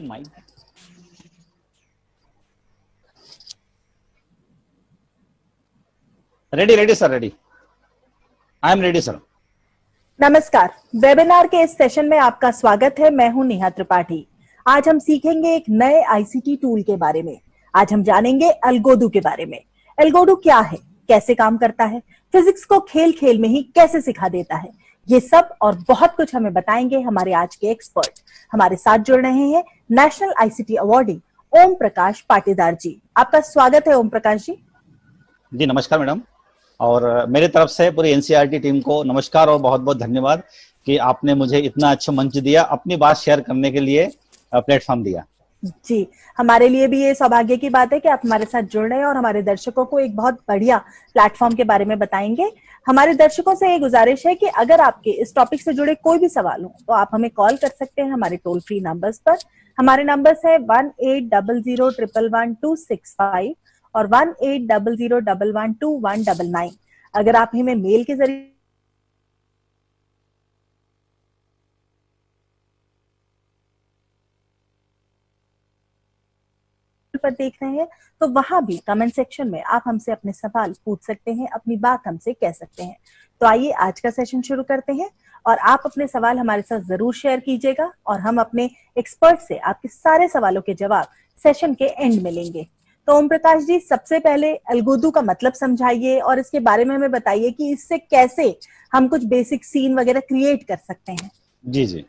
Mic ready sir, ready. I am ready sir. नमस्कार, webinar के इस सेशन में आपका स्वागत है। मैं हूं नेहा त्रिपाठी। आज हम सीखेंगे एक नए आईसीटी टूल के बारे में। आज हम जानेंगे अलगोडू के बारे में। अलगोडू क्या है, कैसे काम करता है, फिजिक्स को खेल खेल में ही कैसे सिखा देता है, ये सब और बहुत कुछ हमें बताएंगे हमारे आज के एक्सपर्ट। हमारे साथ जुड़ रहे हैं national ICT awardee Om Prakash Patidar जी। आपका स्वागत है ओम प्रकाश जी। जी नमस्कार मैडम, और मेरी तरफ से पूरी एनसीईआरटी टीम को नमस्कार और बहुत बहुत धन्यवाद कि आपने मुझे इतना अच्छा मंच दिया, अपनी बात शेयर करने के लिए प्लेटफॉर्म दिया। जी, हमारे लिए भी ये सौभाग्य की बात है कि आप हमारे साथ जुड़ रहे हैं और हमारे दर्शकों को एक बहुत बढ़िया प्लेटफॉर्म के बारे में बताएंगे। हमारे दर्शकों से ये गुजारिश है कि अगर आपके इस टॉपिक से जुड़े कोई भी सवाल हो तो आप हमें कॉल कर सकते हैं हमारे टोल फ्री नंबर्स पर। हमारे नंबर्स है 1800111265 और 1800112199। अगर आप हमें मेल के जरिए पर देख रहे हैं तो वहां भी कमेंट सेक्शन में आप हमसे अपने सवाल पूछ सकते हैं, अपनी बात हमसे कह सकते हैं। तो आइए आज का सेशन शुरू करते हैं और आप अपने सवाल हमारे साथ जरूर शेयर कीजिएगा और हम अपने एक्सपर्ट से आपके सारे सवालों के जवाब सेशन के एंड में लेंगे। तो ओम प्रकाश जी, सबसे पहले अलगोडू का मतलब समझाइए और इसके बारे में हमें बताइए कि इससे कैसे हम कुछ बेसिक सीन वगैरह क्रिएट कर सकते हैं। जी,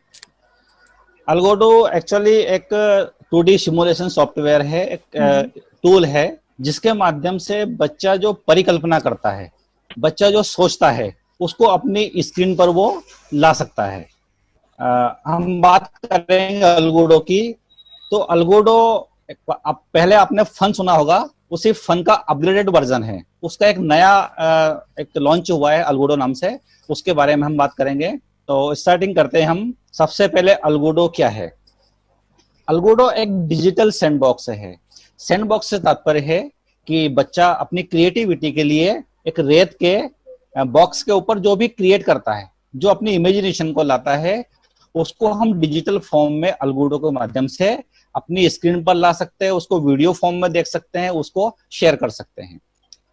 अलगोडू एक्चुअली एक 2D सिमुलेशन सॉफ्टवेयर है, एक टूल है जिसके माध्यम से बच्चा जो परिकल्पना करता है, बच्चा जो सोचता है, उसको अपनी स्क्रीन पर वो ला सकता है। हम बात करेंगे अलगोडो की, तो अलगोडो पहले आपने फन सुना होगा, उसी फन का अपग्रेडेड वर्जन है। उसका एक नया एक लॉन्च हुआ है अलगोडो नाम से, उसके बारे में हम बात करेंगे। तो स्टार्टिंग करते हैं हम। सबसे पहले अलगोडो क्या है? अलगोडो एक डिजिटल सैंडबॉक्स है। सैंडबॉक्स से तात्पर्य है कि बच्चा अपनी क्रिएटिविटी के लिए एक रेत के बॉक्स के ऊपर जो भी क्रिएट करता है, जो अपनी इमेजिनेशन को लाता है, उसको हम डिजिटल फॉर्म में अलगोडो के माध्यम से अपनी स्क्रीन पर ला सकते हैं, उसको वीडियो फॉर्म में देख सकते हैं, उसको शेयर कर सकते हैं।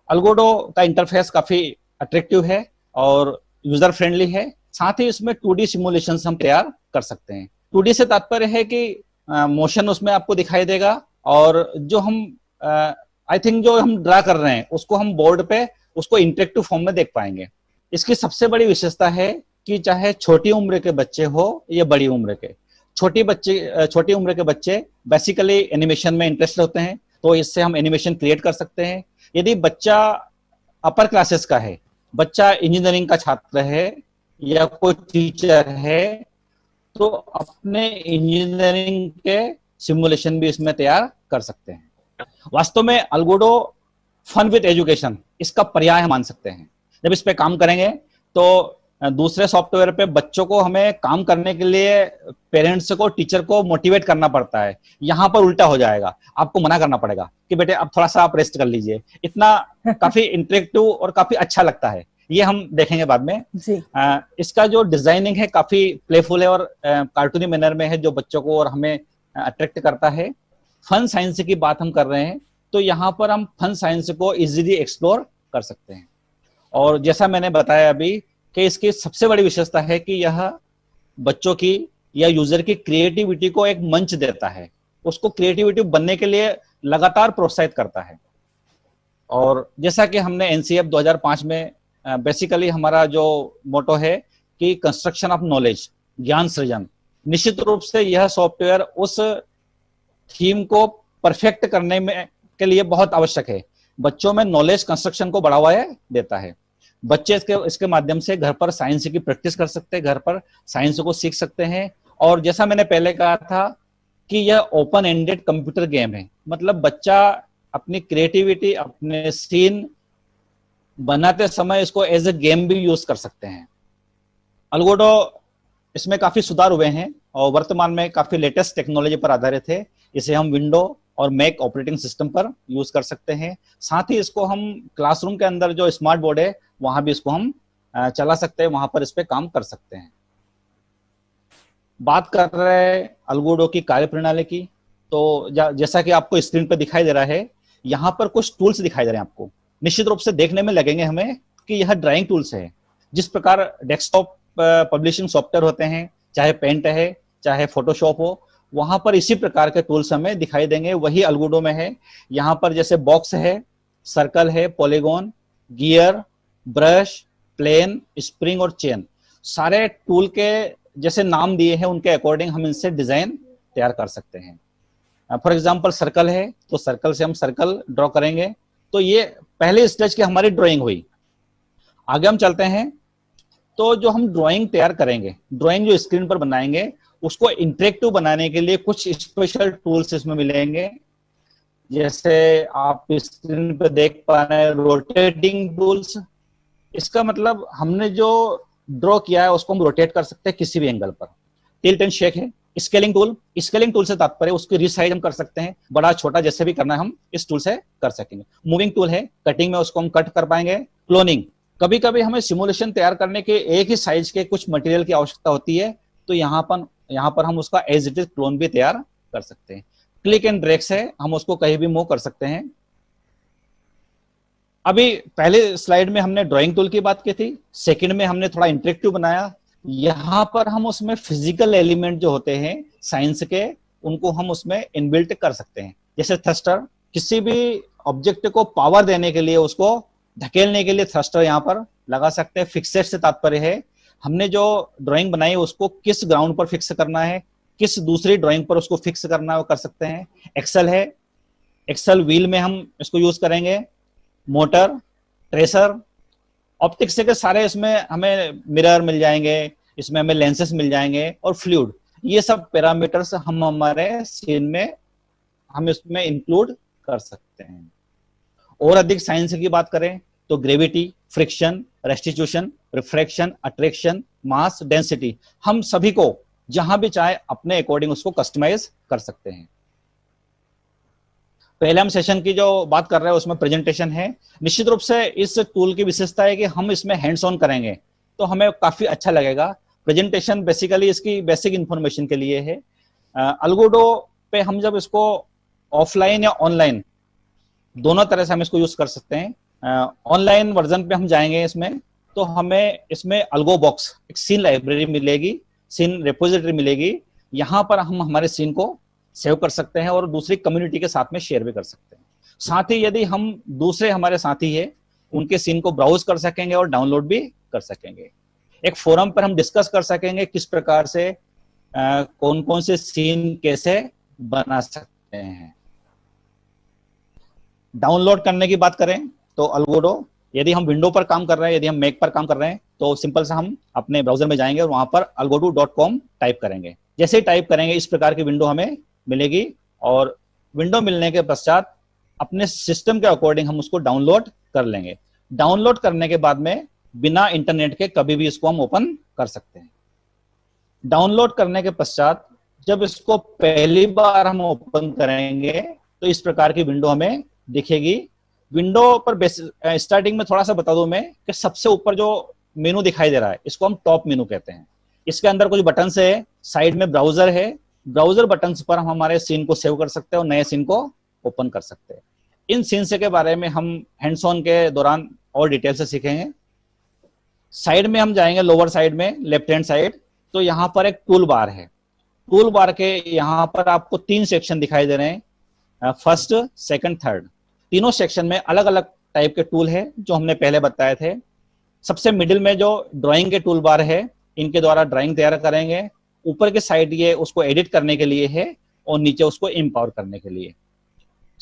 अलगोडो का इंटरफेस काफी अट्रैक्टिव है और यूजर फ्रेंडली है। साथ ही इसमें 2D सिमुलेशन हम तैयार कर सकते हैं। 2D से तात्पर्य है कि मोशन उसमें आपको दिखाई देगा और जो हम आई थिंक जो हम ड्रा कर रहे हैं उसको हम बोर्ड पे उसको इंटरेक्टिव फॉर्म में देख पाएंगे। इसकी सबसे बड़ी विशेषता है कि चाहे छोटी उम्र के बच्चे हो या बड़ी उम्र के, छोटी उम्र के बच्चे बेसिकली एनिमेशन में इंटरेस्ट होते हैं, तो इससे हम एनिमेशन क्रिएट कर सकते हैं। यदि बच्चा अपर क्लासेस का है, बच्चा इंजीनियरिंग का छात्र है या कोई टीचर है, तो अपने इंजीनियरिंग के सिमुलेशन भी इसमें तैयार कर सकते हैं। वास्तव में अलगोडो फन विद एजुकेशन इसका पर्याय हम मान सकते हैं। जब इस पे काम करेंगे तो दूसरे सॉफ्टवेयर पे बच्चों को हमें काम करने के लिए पेरेंट्स को, टीचर को मोटिवेट करना पड़ता है। यहाँ पर उल्टा हो जाएगा, आपको मना करना पड़ेगा कि बेटे अब थोड़ा सा आप रेस्ट कर लीजिए। इतना काफी इंटरेक्टिव और काफी अच्छा लगता है, ये हम देखेंगे बाद में जी। इसका जो डिजाइनिंग है काफी प्लेफुल है और कार्टूनी मैनर में है, जो बच्चों को और हमें अट्रैक्ट करता है। फन साइंस की बात हम कर रहे हैं तो यहाँ पर हम फन साइंस को इजीली एक्सप्लोर कर सकते हैं। और जैसा मैंने बताया अभी कि इसकी सबसे बड़ी विशेषता है कि यह बच्चों की या यूजर की क्रिएटिविटी को एक मंच देता है, उसको क्रिएटिविटी बनने के लिए लगातार प्रोत्साहित करता है। और जैसा कि हमने एनसीएफ 2005 में बेसिकली हमारा जो मोटो है कि कंस्ट्रक्शन ऑफ नॉलेज, ज्ञान सृजन, निश्चित रूप से यह सॉफ्टवेयर उस थीम को परफेक्ट करने में के लिए बहुत आवश्यक है। बच्चों में नॉलेज कंस्ट्रक्शन को बढ़ावा देता है। बच्चे इसके माध्यम से घर पर साइंस की प्रैक्टिस कर सकते हैं, घर पर साइंस को सीख सकते हैं। और जैसा मैंने पहले कहा था कि यह ओपन एंडेड कंप्यूटर गेम है, मतलब बच्चा अपनी क्रिएटिविटी, अपने सीन बनाते समय इसको एज ए गेम भी यूज कर सकते हैं। अलगोडो इसमें काफी सुधार हुए हैं और वर्तमान में काफी लेटेस्ट टेक्नोलॉजी पर आधारित है। इसे हम विंडो और मैक ऑपरेटिंग सिस्टम पर यूज कर सकते हैं। साथ ही इसको हम क्लासरूम के अंदर जो स्मार्ट बोर्ड है वहां भी इसको हम चला सकते हैं, वहां पर इस पे काम कर सकते हैं। बात कर रहे हैं अलगोडो की कार्य प्रणाली की, तो जैसा कि आपको स्क्रीन पर दिखाई दे रहा है, यहाँ पर कुछ टूल्स दिखाई दे रहे हैं आपको। निश्चित रूप से देखने में लगेंगे हमें कि यह ड्राइंग टूल्स है। जिस प्रकार डेस्कटॉप पब्लिशिंग सॉफ्टवेयर होते हैं, चाहे पेंट है चाहे फोटोशॉप हो, वहां पर इसी प्रकार के टूल्स हमें दिखाई देंगे, वही अलगोडो में है। यहाँ पर जैसे बॉक्स है, सर्कल है, polygon, gear, brush, plane, spring और चेन, सारे टूल के जैसे नाम दिए हैं उनके अकॉर्डिंग हम इनसे डिजाइन तैयार कर सकते हैं। फॉर एग्जांपल सर्कल है तो सर्कल से हम सर्कल ड्रॉ करेंगे। तो ये पहले स्टेज की हमारी ड्राइंग हुई। आगे हम चलते हैं, तो जो हम ड्राइंग तैयार करेंगे, ड्राइंग जो स्क्रीन पर बनाएंगे, उसको इंटरेक्टिव बनाने के लिए कुछ स्पेशल टूल्स इसमें मिलेंगे। जैसे आप स्क्रीन पर देख पा रहे हैं रोटेटिंग टूल्स। इसका मतलब हमने जो ड्रॉ किया है उसको हम रोटेट कर सकते हैं किसी भी एंगल पर। टिल्ट एंड शेक है। स्केलिंग टूल, स्केलिंग टूल से तात्पर्य उसकी रिसाइज हम कर सकते हैं, बड़ा छोटा जैसे भी करना है हम इस टूल से कर सकेंगे। मूविंग टूल है, कटिंग में उसको हम कट कर पाएंगे। क्लोनिंग, कभी कभी हमें सिमुलेशन तैयार करने के एक ही साइज के कुछ मटेरियल की आवश्यकता होती है, तो यहाँ पर हम उसका एज इट इज क्लोन भी तैयार कर सकते हैं। क्लिक एंड ड्रैग है, हम उसको कहीं भी मूव कर सकते हैं। अभी पहले स्लाइड में हमने ड्राइंग टूल की बात की थी, सेकंड में हमने थोड़ा इंटरेक्टिव बनाया। यहां पर हम उसमें फिजिकल एलिमेंट जो होते हैं साइंस के, उनको हम उसमें इनबिल्ट कर सकते हैं। जैसे थ्रस्टर, किसी भी ऑब्जेक्ट को पावर देने के लिए, उसको धकेलने के लिए थ्रस्टर यहां पर लगा सकते हैं। फिक्सेट से तात्पर्य है हमने जो ड्राइंग बनाई है उसको किस ग्राउंड पर फिक्स करना है, किस दूसरी ड्राइंग पर उसको फिक्स करना है, वो कर सकते हैं। एक्सेल है, एक्सेल व्हील में हम इसको यूज करेंगे। मोटर, ट्रेसर, ऑप्टिक्स के सारे इसमें हमें मिरर मिल जाएंगे, इसमें हमें लेंसेस मिल जाएंगे और फ्लूइड, ये सब पैरामीटर्स हम हमारे सीन में हम इसमें इंक्लूड कर सकते हैं। और अधिक साइंस की बात करें तो gravity, friction, restitution, refraction, attraction, mass, density, हम सभी को जहां भी चाहे अपने अकॉर्डिंग उसको कस्टमाइज कर सकते हैं। पहले हम सेशन की जो बात कर रहे हैं उसमें प्रेजेंटेशन है। निश्चित रूप से इस टूल की विशेषता है कि हम इसमें हैंड्स ऑन करेंगे तो हमें काफी अच्छा लगेगा। प्रेजेंटेशन बेसिकली इसकी बेसिक इंफॉर्मेशन के लिए है। अलगोडो पे हम जब इसको ऑफलाइन या ऑनलाइन दोनों तरह से हम इसको यूज कर सकते हैं। ऑनलाइन वर्जन पे हम जाएंगे इसमें, तो हमें इसमें अलगो बॉक्स, एक सीन लाइब्रेरी मिलेगी, सीन रेपोजिटरी मिलेगी। यहाँ पर हम हमारे सीन को सेव कर सकते हैं और दूसरी कम्युनिटी के साथ में शेयर भी कर सकते हैं। साथ ही यदि हम दूसरे हमारे साथी है उनके सीन को ब्राउज कर सकेंगे और डाउनलोड भी कर सकेंगे। एक फोरम पर हम डिस्कस कर सकेंगे किस प्रकार से कौन कौन से सीन कैसे बना सकते हैं। डाउनलोड करने की बात करें तो अलगोडो, यदि हम विंडो पर काम कर रहे हैं, यदि हम मैक पर काम कर रहे हैं, तो सिंपल से हम अपने ब्राउजर में जाएंगे और वहां पर algodo.com टाइप करेंगे। जैसे ही टाइप करेंगे इस प्रकार की विंडो हमें मिलेगी और विंडो मिलने के पश्चात अपने सिस्टम के अकॉर्डिंग हम उसको डाउनलोड कर लेंगे। डाउनलोड करने के बाद में बिना इंटरनेट के कभी भी इसको हम ओपन कर सकते हैं। डाउनलोड करने के पश्चात जब इसको पहली बार हम ओपन करेंगे तो इस प्रकार की विंडो हमें दिखेगी। विंडो पर स्टार्टिंग में थोड़ा सा बता दूं मैं कि सबसे ऊपर जो मेनू दिखाई दे रहा है इसको हम टॉप मेनू कहते हैं। इसके अंदर कुछ बटन है, साइड में ब्राउजर है। ब्राउजर बटन्स पर हम हमारे सीन को सेव कर सकते हैं और नए सीन को ओपन कर सकते हैं। इन सीन्स के बारे में हम हैंड्स ऑन के दौरान और डिटेल से सीखेंगे। साइड में हम जाएंगे, लोअर साइड में लेफ्ट हैंड साइड, तो यहाँ पर एक टूल बार है। टूल बार के यहाँ पर आपको 3 सेक्शन दिखाई दे रहे हैं, फर्स्ट, सेकंड, थर्ड। तीनों सेक्शन में अलग अलग टाइप के टूल है जो हमने पहले बताए थे। सबसे मिडिल में जो ड्राइंग के टूल बार है, इनके द्वारा ड्राइंग तैयार करेंगे। ऊपर के साइड ये उसको एडिट करने के लिए है और नीचे उसको एम्पावर करने के लिए।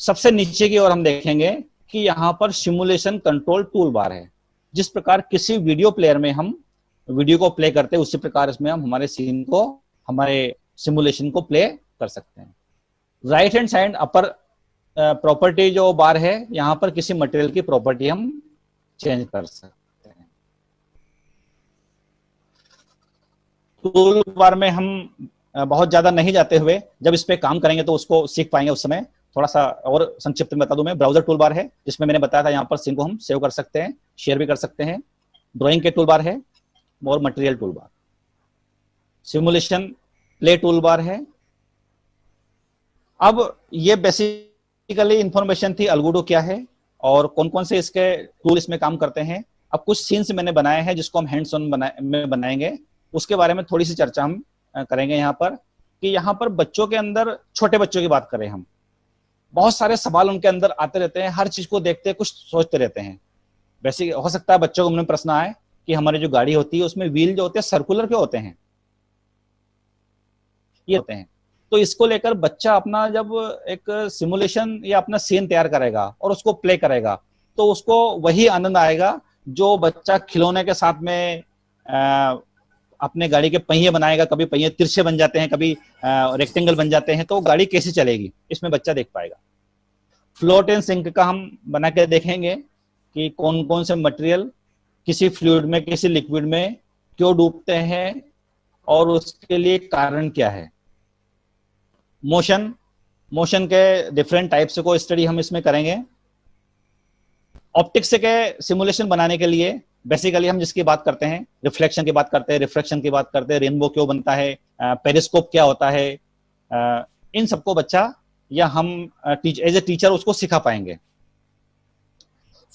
सबसे नीचे की ओर हम देखेंगे कि यहाँ पर सिमुलेशन कंट्रोल टूल बार है। जिस प्रकार किसी वीडियो प्लेयर में हम वीडियो को प्ले करते हैं उसी प्रकार इसमें हम हमारे सीन को, हमारे सिमुलेशन को प्ले कर सकते हैं। Right hand side upper property जो बार है, यहाँ पर किसी मटेरियल की प्रॉपर्टी हम चेंज कर सकते हैं। टूल बार में हम बहुत ज्यादा नहीं जाते हुए जब इस पे काम करेंगे तो उसको सीख पाएंगे। उस समय थोड़ा सा और संक्षिप्त में बता दूं मैं। ब्राउजर टूल बार है जिसमें मैंने बताया था यहाँ पर सीन को हम सेव कर सकते हैं, शेयर भी कर सकते हैं। ड्राइंग के टूल बार है और material tool bar. Simulation play tool bar है। अब ये बेसिकली इंफॉर्मेशन थी अलगूडो क्या है और कौन कौन से इसके टूल इसमें काम करते हैं। अब कुछ सीन्स मैंने बनाए हैं जिसको हम हैंड्स ऑन में बनाएंगे, उसके बारे में थोड़ी सी चर्चा हम करेंगे यहाँ पर। कि यहाँ पर बच्चों के अंदर, छोटे बच्चों की बात करें हम, बहुत सारे सवाल उनके अंदर आते रहते हैं, हर चीज को देखते कुछ सोचते रहते हैं। वैसे हो सकता है बच्चों को मन में प्रश्न आए कि हमारी जो गाड़ी होती है उसमें व्हील जो होते हैं सर्कुलर क्यों होते हैं, ये होते हैं। तो इसको लेकर बच्चा अपना जब एक सिमुलेशन या अपना सीन तैयार करेगा और उसको प्ले करेगा तो उसको वही आनंद आएगा जो बच्चा खिलौने के साथ में अपने गाड़ी के पहिए बनाएगा। कभी पहिए तिरछे बन जाते हैं, कभी रेक्टेंगल बन जाते हैं, तो गाड़ी कैसे चलेगी इसमें बच्चा देख पाएगा। फ्लोट एंड सिंक का हम बना के देखेंगे कि कौन कौन से मटेरियल किसी फ्लूइड में, किसी लिक्विड में क्यों डूबते हैं और उसके लिए कारण क्या है। मोशन के डिफरेंट टाइप्स को स्टडी हम इसमें करेंगे। ऑप्टिक्स के सिमुलेशन बनाने के लिए बेसिकली हम जिसकी बात करते हैं, रिफ्लेक्शन की बात करते हैं, रिफ्रैक्शन की बात करते हैं, रेनबो क्यों बनता है, पेरिस्कोप क्या होता है, इन सबको बच्चा या हम एज ए टीचर उसको सिखा पाएंगे।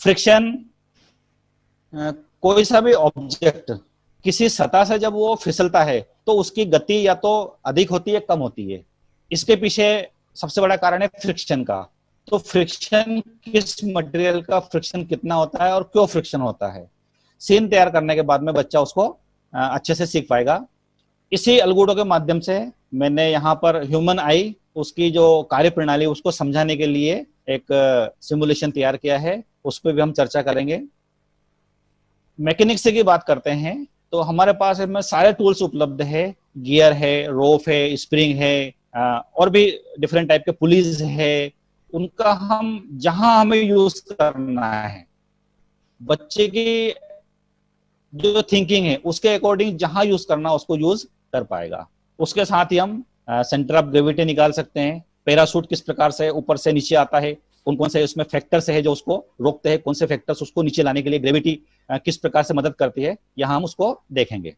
फ्रिक्शन, कोई सा भी ऑब्जेक्ट किसी सतह से जब वो फिसलता है तो उसकी गति या तो अधिक होती है, कम होती है। इसके पीछे सबसे बड़ा कारण है फ्रिक्शन का। तो फ्रिक्शन, किस मटेरियल का फ्रिक्शन कितना होता है और क्यों फ्रिक्शन होता है, सीन तैयार करने के बाद में बच्चा उसको अच्छे से सीख पाएगा। इसी अलगूडो के माध्यम से मैंने यहाँ पर ह्यूमन आई, उसकी जो कार्य प्रणाली उसको समझाने के लिए एक सिमुलेशन तैयार किया है, उस पर भी हम चर्चा करेंगे। मैकेनिक्स की बात करते हैं तो हमारे पास इसमें सारे टूल्स उपलब्ध है, गियर है, रोप है, स्प्रिंग है, और भी डिफरेंट टाइप के पुलीज है। उनका हम जहां हमें यूज करना है, बच्चे की जो थिंकिंग है उसके अकॉर्डिंग जहां यूज करना उसको यूज कर पाएगा। उसके साथ ही हम सेंटर ऑफ ग्रेविटी निकाल सकते हैं, पैराशूट किस प्रकार से ऊपर से नीचे आता है, कौन कौन से उसमें फैक्टर्स है जो उसको रोकते हैं, कौन से फैक्टर्स उसको नीचे लाने के लिए ग्रेविटी किस प्रकार से मदद करती है, यहाँ हम उसको देखेंगे।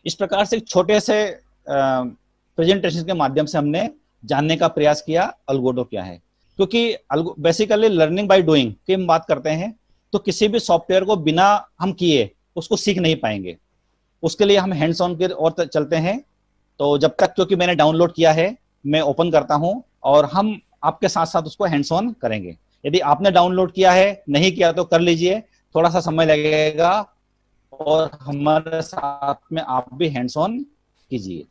इस प्रकार से छोटे से प्रेजेंटेशन के माध्यम से हमने जानने का प्रयास किया अलगूडो क्या है। क्योंकि बेसिकली लर्निंग बाय डूइंग की हम बात करते हैं तो किसी भी सॉफ्टवेयर को बिना हम किए उसको सीख नहीं पाएंगे। उसके लिए हम हैंड्स ऑन की ओर चलते हैं। तो जब तक, क्योंकि मैंने डाउनलोड किया है, मैं ओपन करता हूं और हम आपके साथ साथ उसको हैंड्स ऑन करेंगे। यदि आपने डाउनलोड किया है, नहीं किया तो कर लीजिए, थोड़ा सा समय लगेगा और हमारे साथ में आप भी हैंड्स ऑन कीजिए।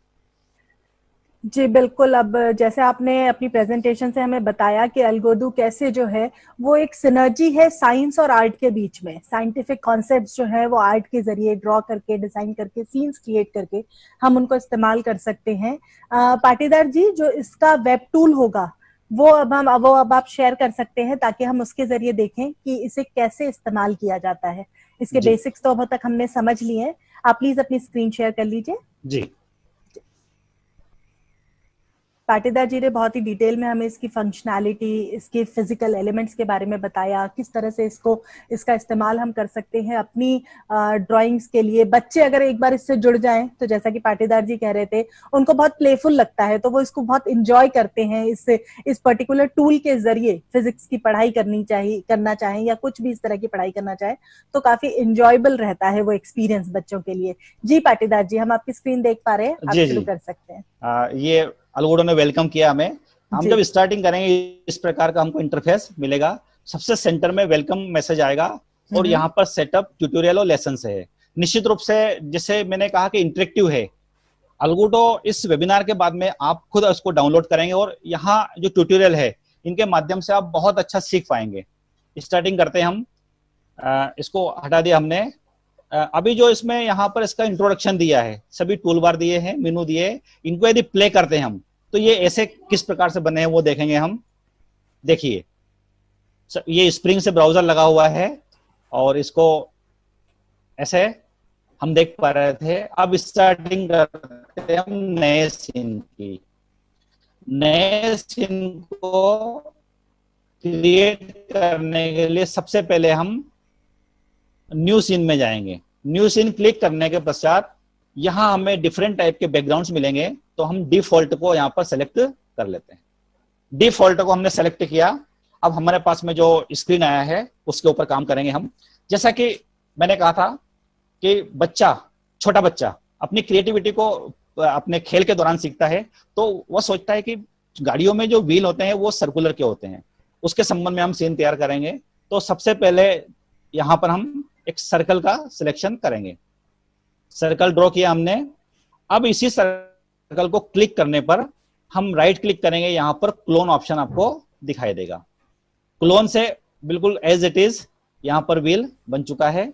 जी बिल्कुल। अब जैसे आपने अपनी प्रेजेंटेशन से हमें बताया कि अलगोडो कैसे जो है वो एक सिनर्जी है साइंस और आर्ट के बीच में। साइंटिफिक कॉन्सेप्ट्स जो है वो आर्ट के जरिए ड्रॉ करके, डिजाइन करके, सीन्स क्रिएट करके हम उनको इस्तेमाल कर सकते हैं। पाटीदार जी, जो इसका वेब टूल होगा वो अब आप शेयर कर सकते हैं ताकि हम उसके जरिए देखें कि इसे कैसे इस्तेमाल किया जाता है। इसके बेसिक्स तो अब तक हमने समझ लिए हैं। आप प्लीज अपनी स्क्रीन शेयर कर लीजिए। जी। पाटीदार जी ने बहुत ही डिटेल में हमें इसकी फंक्शनैलिटी, इसके फिजिकल एलिमेंट्स के बारे में बताया, किस तरह से इसका इस्तेमाल हम कर सकते हैं अपनी ड्राइंग्स के लिए। बच्चे अगर एक बार इससे जुड़ जाएं तो जैसा कि पाटीदार जी कह रहे थे, उनको बहुत प्लेफुल लगता है, तो वो इसको बहुत इंजॉय करते हैं। इस पर्टिकुलर टूल के जरिए फिजिक्स की पढ़ाई करना चाहें या कुछ भी इस तरह की पढ़ाई करना चाहें तो काफी इंजॉयबल रहता है वो एक्सपीरियंस बच्चों के लिए। जी पाटीदार जी, हम आपकी स्क्रीन देख पा रहे हैं, आप शुरू कर सकते हैं। ये अलगूडो ने वेलकम किया हमें। हम जब स्टार्टिंग करेंगे इस प्रकार का हमको इंटरफेस मिलेगा। सबसे सेंटर में वेलकम मैसेज आएगा और यहाँ पर सेटअप, ट्यूटोरियल और लेसन है। निश्चित रूप से जैसे मैंने कहा कि इंटरेक्टिव है अलगूडो। इस वेबिनार के बाद में आप खुद उसको डाउनलोड करेंगे और यहाँ जो ट्यूटोरियल है इनके माध्यम से आप बहुत अच्छा सीख पाएंगे। स्टार्टिंग करते हैं हम। इसको हटा दिया हमने। अभी जो इसमें यहाँ पर इसका इंट्रोडक्शन दिया है, सभी टूल बार दिए हैं, मेनू दिए हैं। इनको यदि प्ले करते हैं हम तो ये ऐसे किस प्रकार से बने हैं वो देखेंगे हम। देखिए, ये स्प्रिंग से ब्राउजर लगा हुआ है और इसको ऐसे हम देख पा रहे थे। अब स्टार्टिंग करते हैं हम नए सीन की। नए सीन को क्रिएट करने के लिए सबसे पहले हम न्यू सीन में जाएंगे। न्यू सीन क्लिक करने के पश्चात यहाँ हमें डिफरेंट टाइप के बैकग्राउंड्स मिलेंगे, तो हम डिफॉल्ट को यहाँ पर सेलेक्ट कर लेते हैं। डिफॉल्ट को हमने सेलेक्ट किया, अब हमारे पास में जो स्क्रीन आया है उसके ऊपर काम करेंगे हम। जैसा कि मैंने कहा था कि बच्चा, छोटा बच्चा अपनी क्रिएटिविटी को अपने खेल के दौरान सीखता है, तो वह सोचता है कि गाड़ियों में जो व्हील होते हैं वो सर्कुलर के होते हैं, उसके संबंध में हम सीन तैयार करेंगे। तो सबसे पहले यहाँ पर हम एक सर्कल का सिलेक्शन करेंगे। सर्कल ड्रॉ किया हमने। अब इसी सर्कल को क्लिक करने पर हम राइट क्लिक करेंगे, यहाँ पर क्लोन ऑप्शन आपको दिखाई देगा। क्लोन से बिल्कुल एज इट इज यहाँ पर व्हील बन चुका है।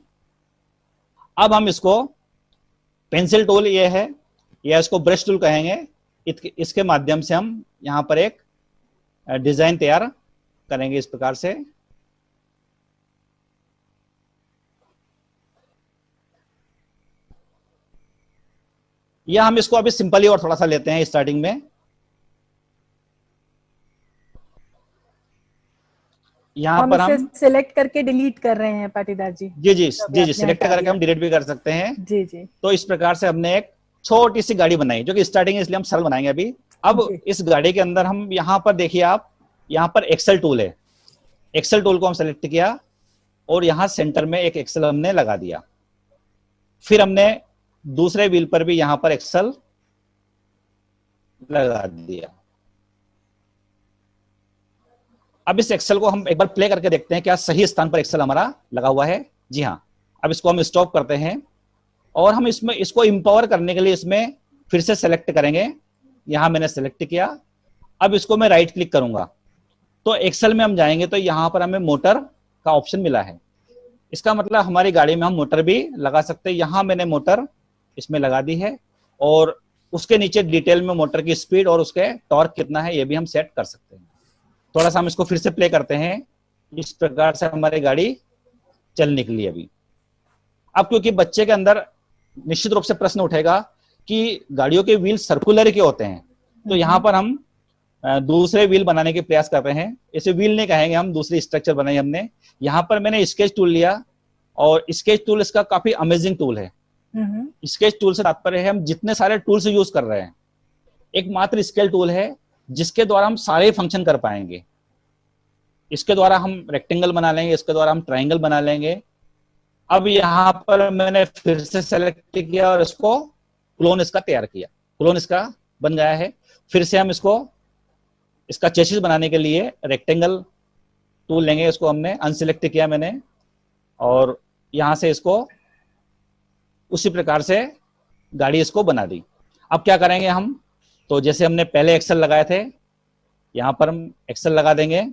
अब हम इसको पेंसिल टूल ये है, या इसको ब्रश टूल कहेंगे, इसके माध्यम से हम यहाँ पर एक डिजाइन तैयार करेंगे इस प्रकार से। या हम इसको अभी सिंपली और थोड़ा सा लेते हैं स्टार्टिंग में। यहाँ पर हम सिलेक्ट करके डिलीट कर रहे हैं पाटीदार जी। जी सिलेक्ट करके हम डिलीट भी कर सकते हैं। जी। तो इस प्रकार से हमने एक छोटी सी गाड़ी बनाई, जो कि स्टार्टिंग है इसलिए हम सरल बनाएंगे अभी। अब इस गाड़ी के अंदर हम यहाँ पर देखिए, आप यहाँ पर एक्सेल टूल है, एक्सेल टूल को हम सेलेक्ट किया और यहाँ सेंटर में एक एक्सेल हमने लगा दिया। फिर हमने दूसरे व्हील पर भी यहाँ पर एक्सेल लगा दिया। अब इस एक्सेल को हम एक बार प्ले करके देखते हैं क्या सही स्थान पर एक्सेल हमारा लगा हुआ है। जी हाँ। अब इसको हम स्टॉप करते हैं और हम इसमें इसको इंपावर करने के लिए इसमें फिर से सेलेक्ट करेंगे। यहां मैंने सेलेक्ट किया। अब इसको मैं राइट क्लिक करूंगा तो एक्सेल में हम जाएंगे तो यहां पर हमें मोटर का ऑप्शन मिला है। इसका मतलब हमारी गाड़ी में हम मोटर भी लगा सकते हैं। यहां मैंने मोटर इसमें लगा दी है और उसके नीचे डिटेल में मोटर की स्पीड और उसके टॉर्क कितना है ये भी हम सेट कर सकते हैं। थोड़ा सा हम इसको फिर से प्ले करते हैं। इस प्रकार से हमारी गाड़ी चल निकली अभी। अब क्योंकि बच्चे के अंदर निश्चित रूप से प्रश्न उठेगा कि गाड़ियों के व्हील सर्कुलर के होते हैं, तो यहाँ पर हम दूसरे व्हील बनाने के प्रयास कर रहे हैं। इसे व्हील नहीं कहेंगे, हम दूसरी स्ट्रक्चर बनाई हमने। यहाँ पर मैंने स्केच टूल लिया और स्केच टूल इसका काफी अमेजिंग टूल है। स्केच टूल से तात्पर्य है हम जितने सारे टूल्स यूज कर रहे हैं, एकमात्र स्केल टूल है जिसके द्वारा हम सारे फंक्शन कर पाएंगे। इसके द्वारा हम रेक्टेंगल बना लेंगे, इसके द्वारा हम ट्राइंगल बना लेंगे। अब यहाँ पर मैंने फिर से सेलेक्ट किया और इसको क्लोन इसका तैयार किया। क्लोन इसका बन गया है। फिर से हम इसको इसका चेसिस बनाने के लिए रेक्टेंगल टूल लेंगे। इसको हमने अनसिलेक्ट किया मैंने और यहां से इसको उसी प्रकार से गाड़ी इसको बना दी। अब क्या करेंगे हम, तो जैसे हमने पहले एक्सेल लगाए थे, यहां पर हम एक्सेल लगा देंगे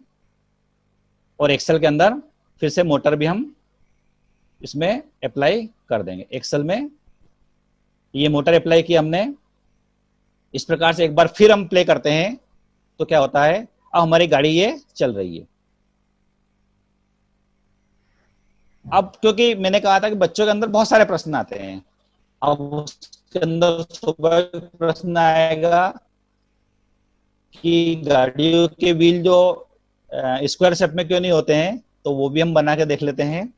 और एक्सेल के अंदर फिर से मोटर भी हम इसमें अप्लाई कर देंगे। एक्सेल में ये मोटर अप्लाई की हमने। इस प्रकार से एक बार फिर हम प्ले करते हैं तो क्या होता है, अब हमारी गाड़ी ये चल रही है। अब क्योंकि मैंने कहा था कि बच्चों के अंदर बहुत सारे प्रश्न आते हैं, अब उसके अंदर सुबह प्रश्न आएगा कि गाड़ियों के व्हील जो स्क्वायर शेप में क्यों नहीं होते हैं, तो वो भी हम बना के देख लेते हैं।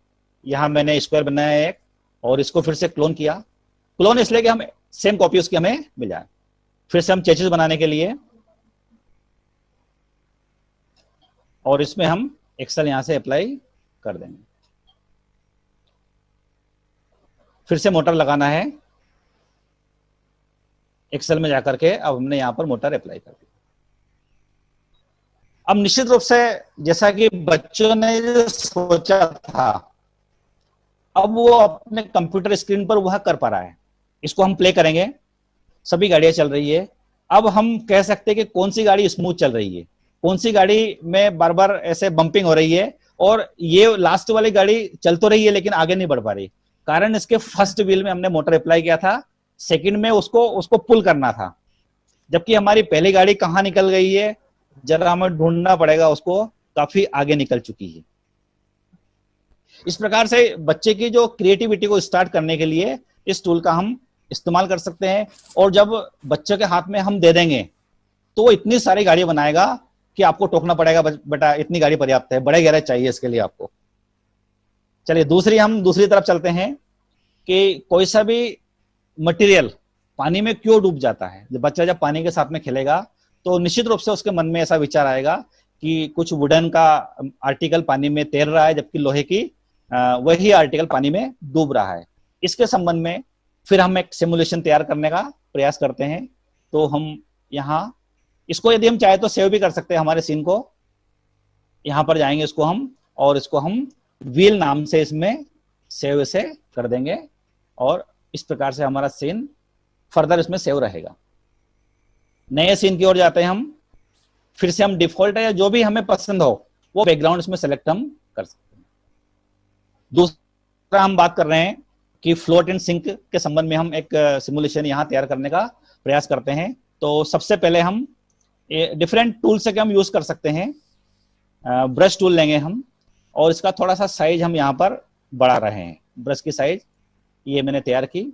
यहां मैंने स्क्वायर बनाया है एक और इसको फिर से क्लोन किया। क्लोन इसलिए कि हम सेम कॉपी उसकी हमें मिल जाए। फिर से हम चेसिस बनाने के लिए और इसमें हम एक्सेल यहां से अप्लाई कर देंगे। फिर से मोटर लगाना है एक्सेल में जाकर के। अब हमने यहां पर मोटर अप्लाई कर दी। अब निश्चित रूप से जैसा कि बच्चों ने जो सोचा था, अब वो अपने कंप्यूटर स्क्रीन पर वह कर पा रहा है। इसको हम प्ले करेंगे। सभी गाड़ियां चल रही है। अब हम कह सकते हैं कि कौन सी गाड़ी स्मूथ चल रही है, कौन सी गाड़ी में बार बार ऐसे बंपिंग हो रही है, और ये लास्ट वाली गाड़ी चल तो रही है लेकिन आगे नहीं बढ़ पा रही। कारण इसके फर्स्ट व्हील में हमने मोटर अप्लाई किया था, सेकंड में उसको पुल करना था। जबकि हमारी पहली गाड़ी कहाँ निकल गई है, जरा हमें ढूंढना पड़ेगा उसको, काफी आगे निकल चुकी है। इस प्रकार से बच्चे की जो क्रिएटिविटी को स्टार्ट करने के लिए इस टूल का हम इस्तेमाल कर सकते हैं। और जब बच्चे के हाथ में हम दे देंगे तो वो इतनी सारी गाड़ी बनाएगा कि आपको टोकना पड़ेगा, बेटा इतनी गाड़ी पर्याप्त है, बड़े गैरेज चाहिए इसके लिए आपको। चलिए हम दूसरी तरफ चलते हैं कि कोई सा भी मटेरियल पानी में क्यों डूब जाता है। जब बच्चा जब पानी के साथ में खेलेगा तो निश्चित रूप से उसके मन में ऐसा विचार आएगा कि कुछ वुडन का आर्टिकल पानी में तैर रहा है, जबकि लोहे की वही आर्टिकल पानी में डूब रहा है। इसके संबंध में फिर हम एक सिमुलेशन तैयार करने का प्रयास करते हैं। तो हम यहाँ इसको यदि हम चाहे तो सेव भी कर सकते हैं हमारे सीन को। यहाँ पर जाएंगे इसको हम, और इसको हम व्हील नाम से इसमें सेव से कर देंगे, और इस प्रकार से हमारा सीन फर्दर इसमें सेव रहेगा। नए सीन की ओर जाते हैं हम। फिर से हम डिफॉल्ट है या जो भी हमें पसंद हो वो बैकग्राउंड इसमें सेलेक्ट हम कर सकते हैं। दूसरा हम बात कर रहे हैं कि फ्लोट एंड सिंक के संबंध में हम एक सिमुलेशन यहाँ तैयार करने का प्रयास करते हैं। तो सबसे पहले हम डिफरेंट टूल से हम यूज कर सकते हैं। ब्रश टूल लेंगे हम, और इसका थोड़ा सा साइज हम यहाँ पर बढ़ा रहे हैं। ब्रश की साइज ये मैंने तैयार की।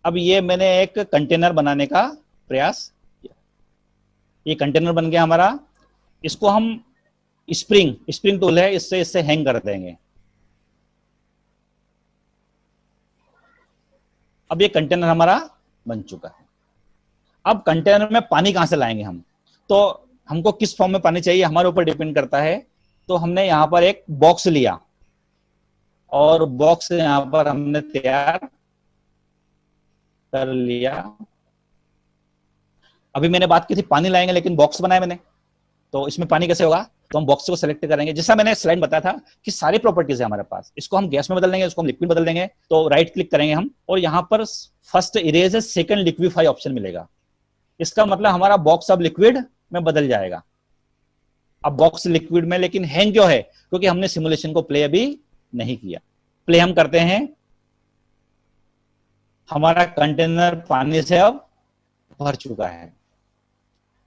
अब ये मैंने एक कंटेनर बनाने का प्रयास किया। ये कंटेनर बन गया हमारा। इसको हम स्प्रिंग टूल है, इससे हैंग कर देंगे। अब ये कंटेनर हमारा बन चुका है। अब कंटेनर में पानी कहां से लाएंगे हम, तो हमको किस फॉर्म में पानी चाहिए हमारे ऊपर डिपेंड करता है। तो हमने यहां पर एक बॉक्स लिया, और बॉक्स यहां पर हमने तैयार कर लिया। अभी मैंने बात की थी पानी लाएंगे, लेकिन बॉक्स बनाया मैंने, तो इसमें पानी कैसे होगा। तो हम बॉक्स को सेलेक्ट करेंगे। जैसा मैंने स्लाइड बताया था कि सारी प्रॉपर्टीज है हमारे पास। इसको हम गैस में बदल देंगे, इसको हम लिक्विड बदल देंगे। तो राइट क्लिक करेंगे हम, और यहां पर first erase second liquefy option मिलेगा। इसका मतलब हमारा बॉक्स अब लिक्विड में बदल जाएगा। अब बॉक्स लिक्विड में, लेकिन हैंग क्यों है, क्योंकि हमने सिमुलेशन को प्ले अभी नहीं किया। प्ले हम करते हैं, हमारा कंटेनर पानी से अब भर चुका है।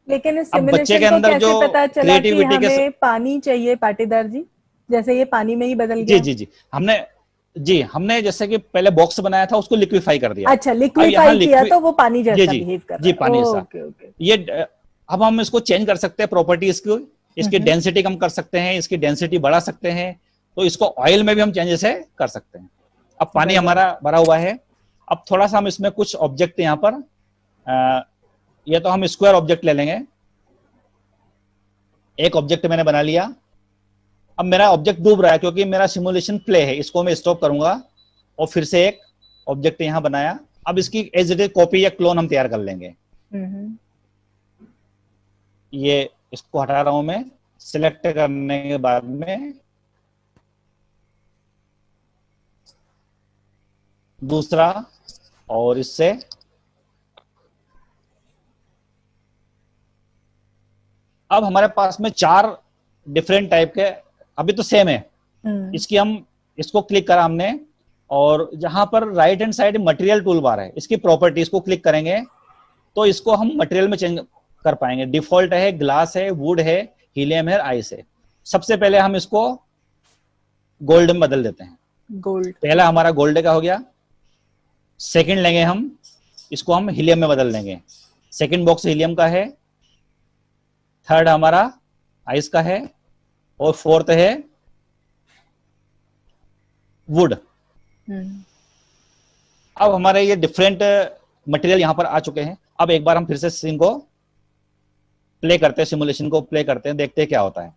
लेकिन इस अब बच्चे के सिमुलेशन को अंदर कैसे जो पता चला कि क्रिएटिविटी हमें पानी चाहिए पाटीदार जी, जैसे ये पानी में ही बदल जी गया। जी जी हमने जैसे कि पहले बॉक्स बनाया था उसको लिक्विफाई कर दिया। अच्छा, लिक्विफाई किया तो वो पानी जैसा जी बिहेव कर जी रहा है। पानी सा। Okay okay. ये अब हम इसको चेंज कर सकते हैं प्रॉपर्टीज को। इसकी डेंसिटी कम कर सकते हैं, इसकी डेंसिटी बढ़ा सकते हैं। तो इसको ऑयल में भी हम चेंजेस है कर सकते हैं। अब पानी हमारा भरा हुआ है। अब थोड़ा सा हम इसमें कुछ ऑब्जेक्ट यहाँ पर या तो हम स्क्वायर ऑब्जेक्ट ले लेंगे। एक ऑब्जेक्ट मैंने बना लिया। अब मेरा ऑब्जेक्ट डूब रहा है क्योंकि मेरा सिमुलेशन प्ले है। इसको मैं स्टॉप करूंगा और फिर से एक ऑब्जेक्ट यहां बनाया। अब इसकी एज इट इज कॉपी या क्लोन हम तैयार कर लेंगे। ये इसको हटा रहा हूं मैं। सिलेक्ट करने के बाद में दूसरा, और इससे अब हमारे पास में 4 डिफरेंट टाइप के, अभी तो सेम है। इसकी हम इसको क्लिक करा हमने, और जहां पर right hand side material tool bar है, इसकी प्रॉपर्टीज को क्लिक करेंगे तो इसको हम मटेरियल में चेंज कर पाएंगे। डिफॉल्ट है, ग्लास है, वुड है, हीलियम है, आइस है। सबसे पहले हम इसको गोल्ड में बदल देते हैं। गोल्ड, पहला हमारा गोल्ड का हो गया। सेकंड लेंगे हम, इसको हम हीलियम में बदल देंगे। सेकंड बॉक्स हीलियम का है। थर्ड हमारा आइस का है, और फोर्थ है वुड। अब हमारे ये डिफरेंट मटेरियल यहां पर आ चुके हैं। अब एक बार हम फिर से सीन को प्ले करते हैं, सिमुलेशन को प्ले करते हैं, देखते हैं क्या होता है।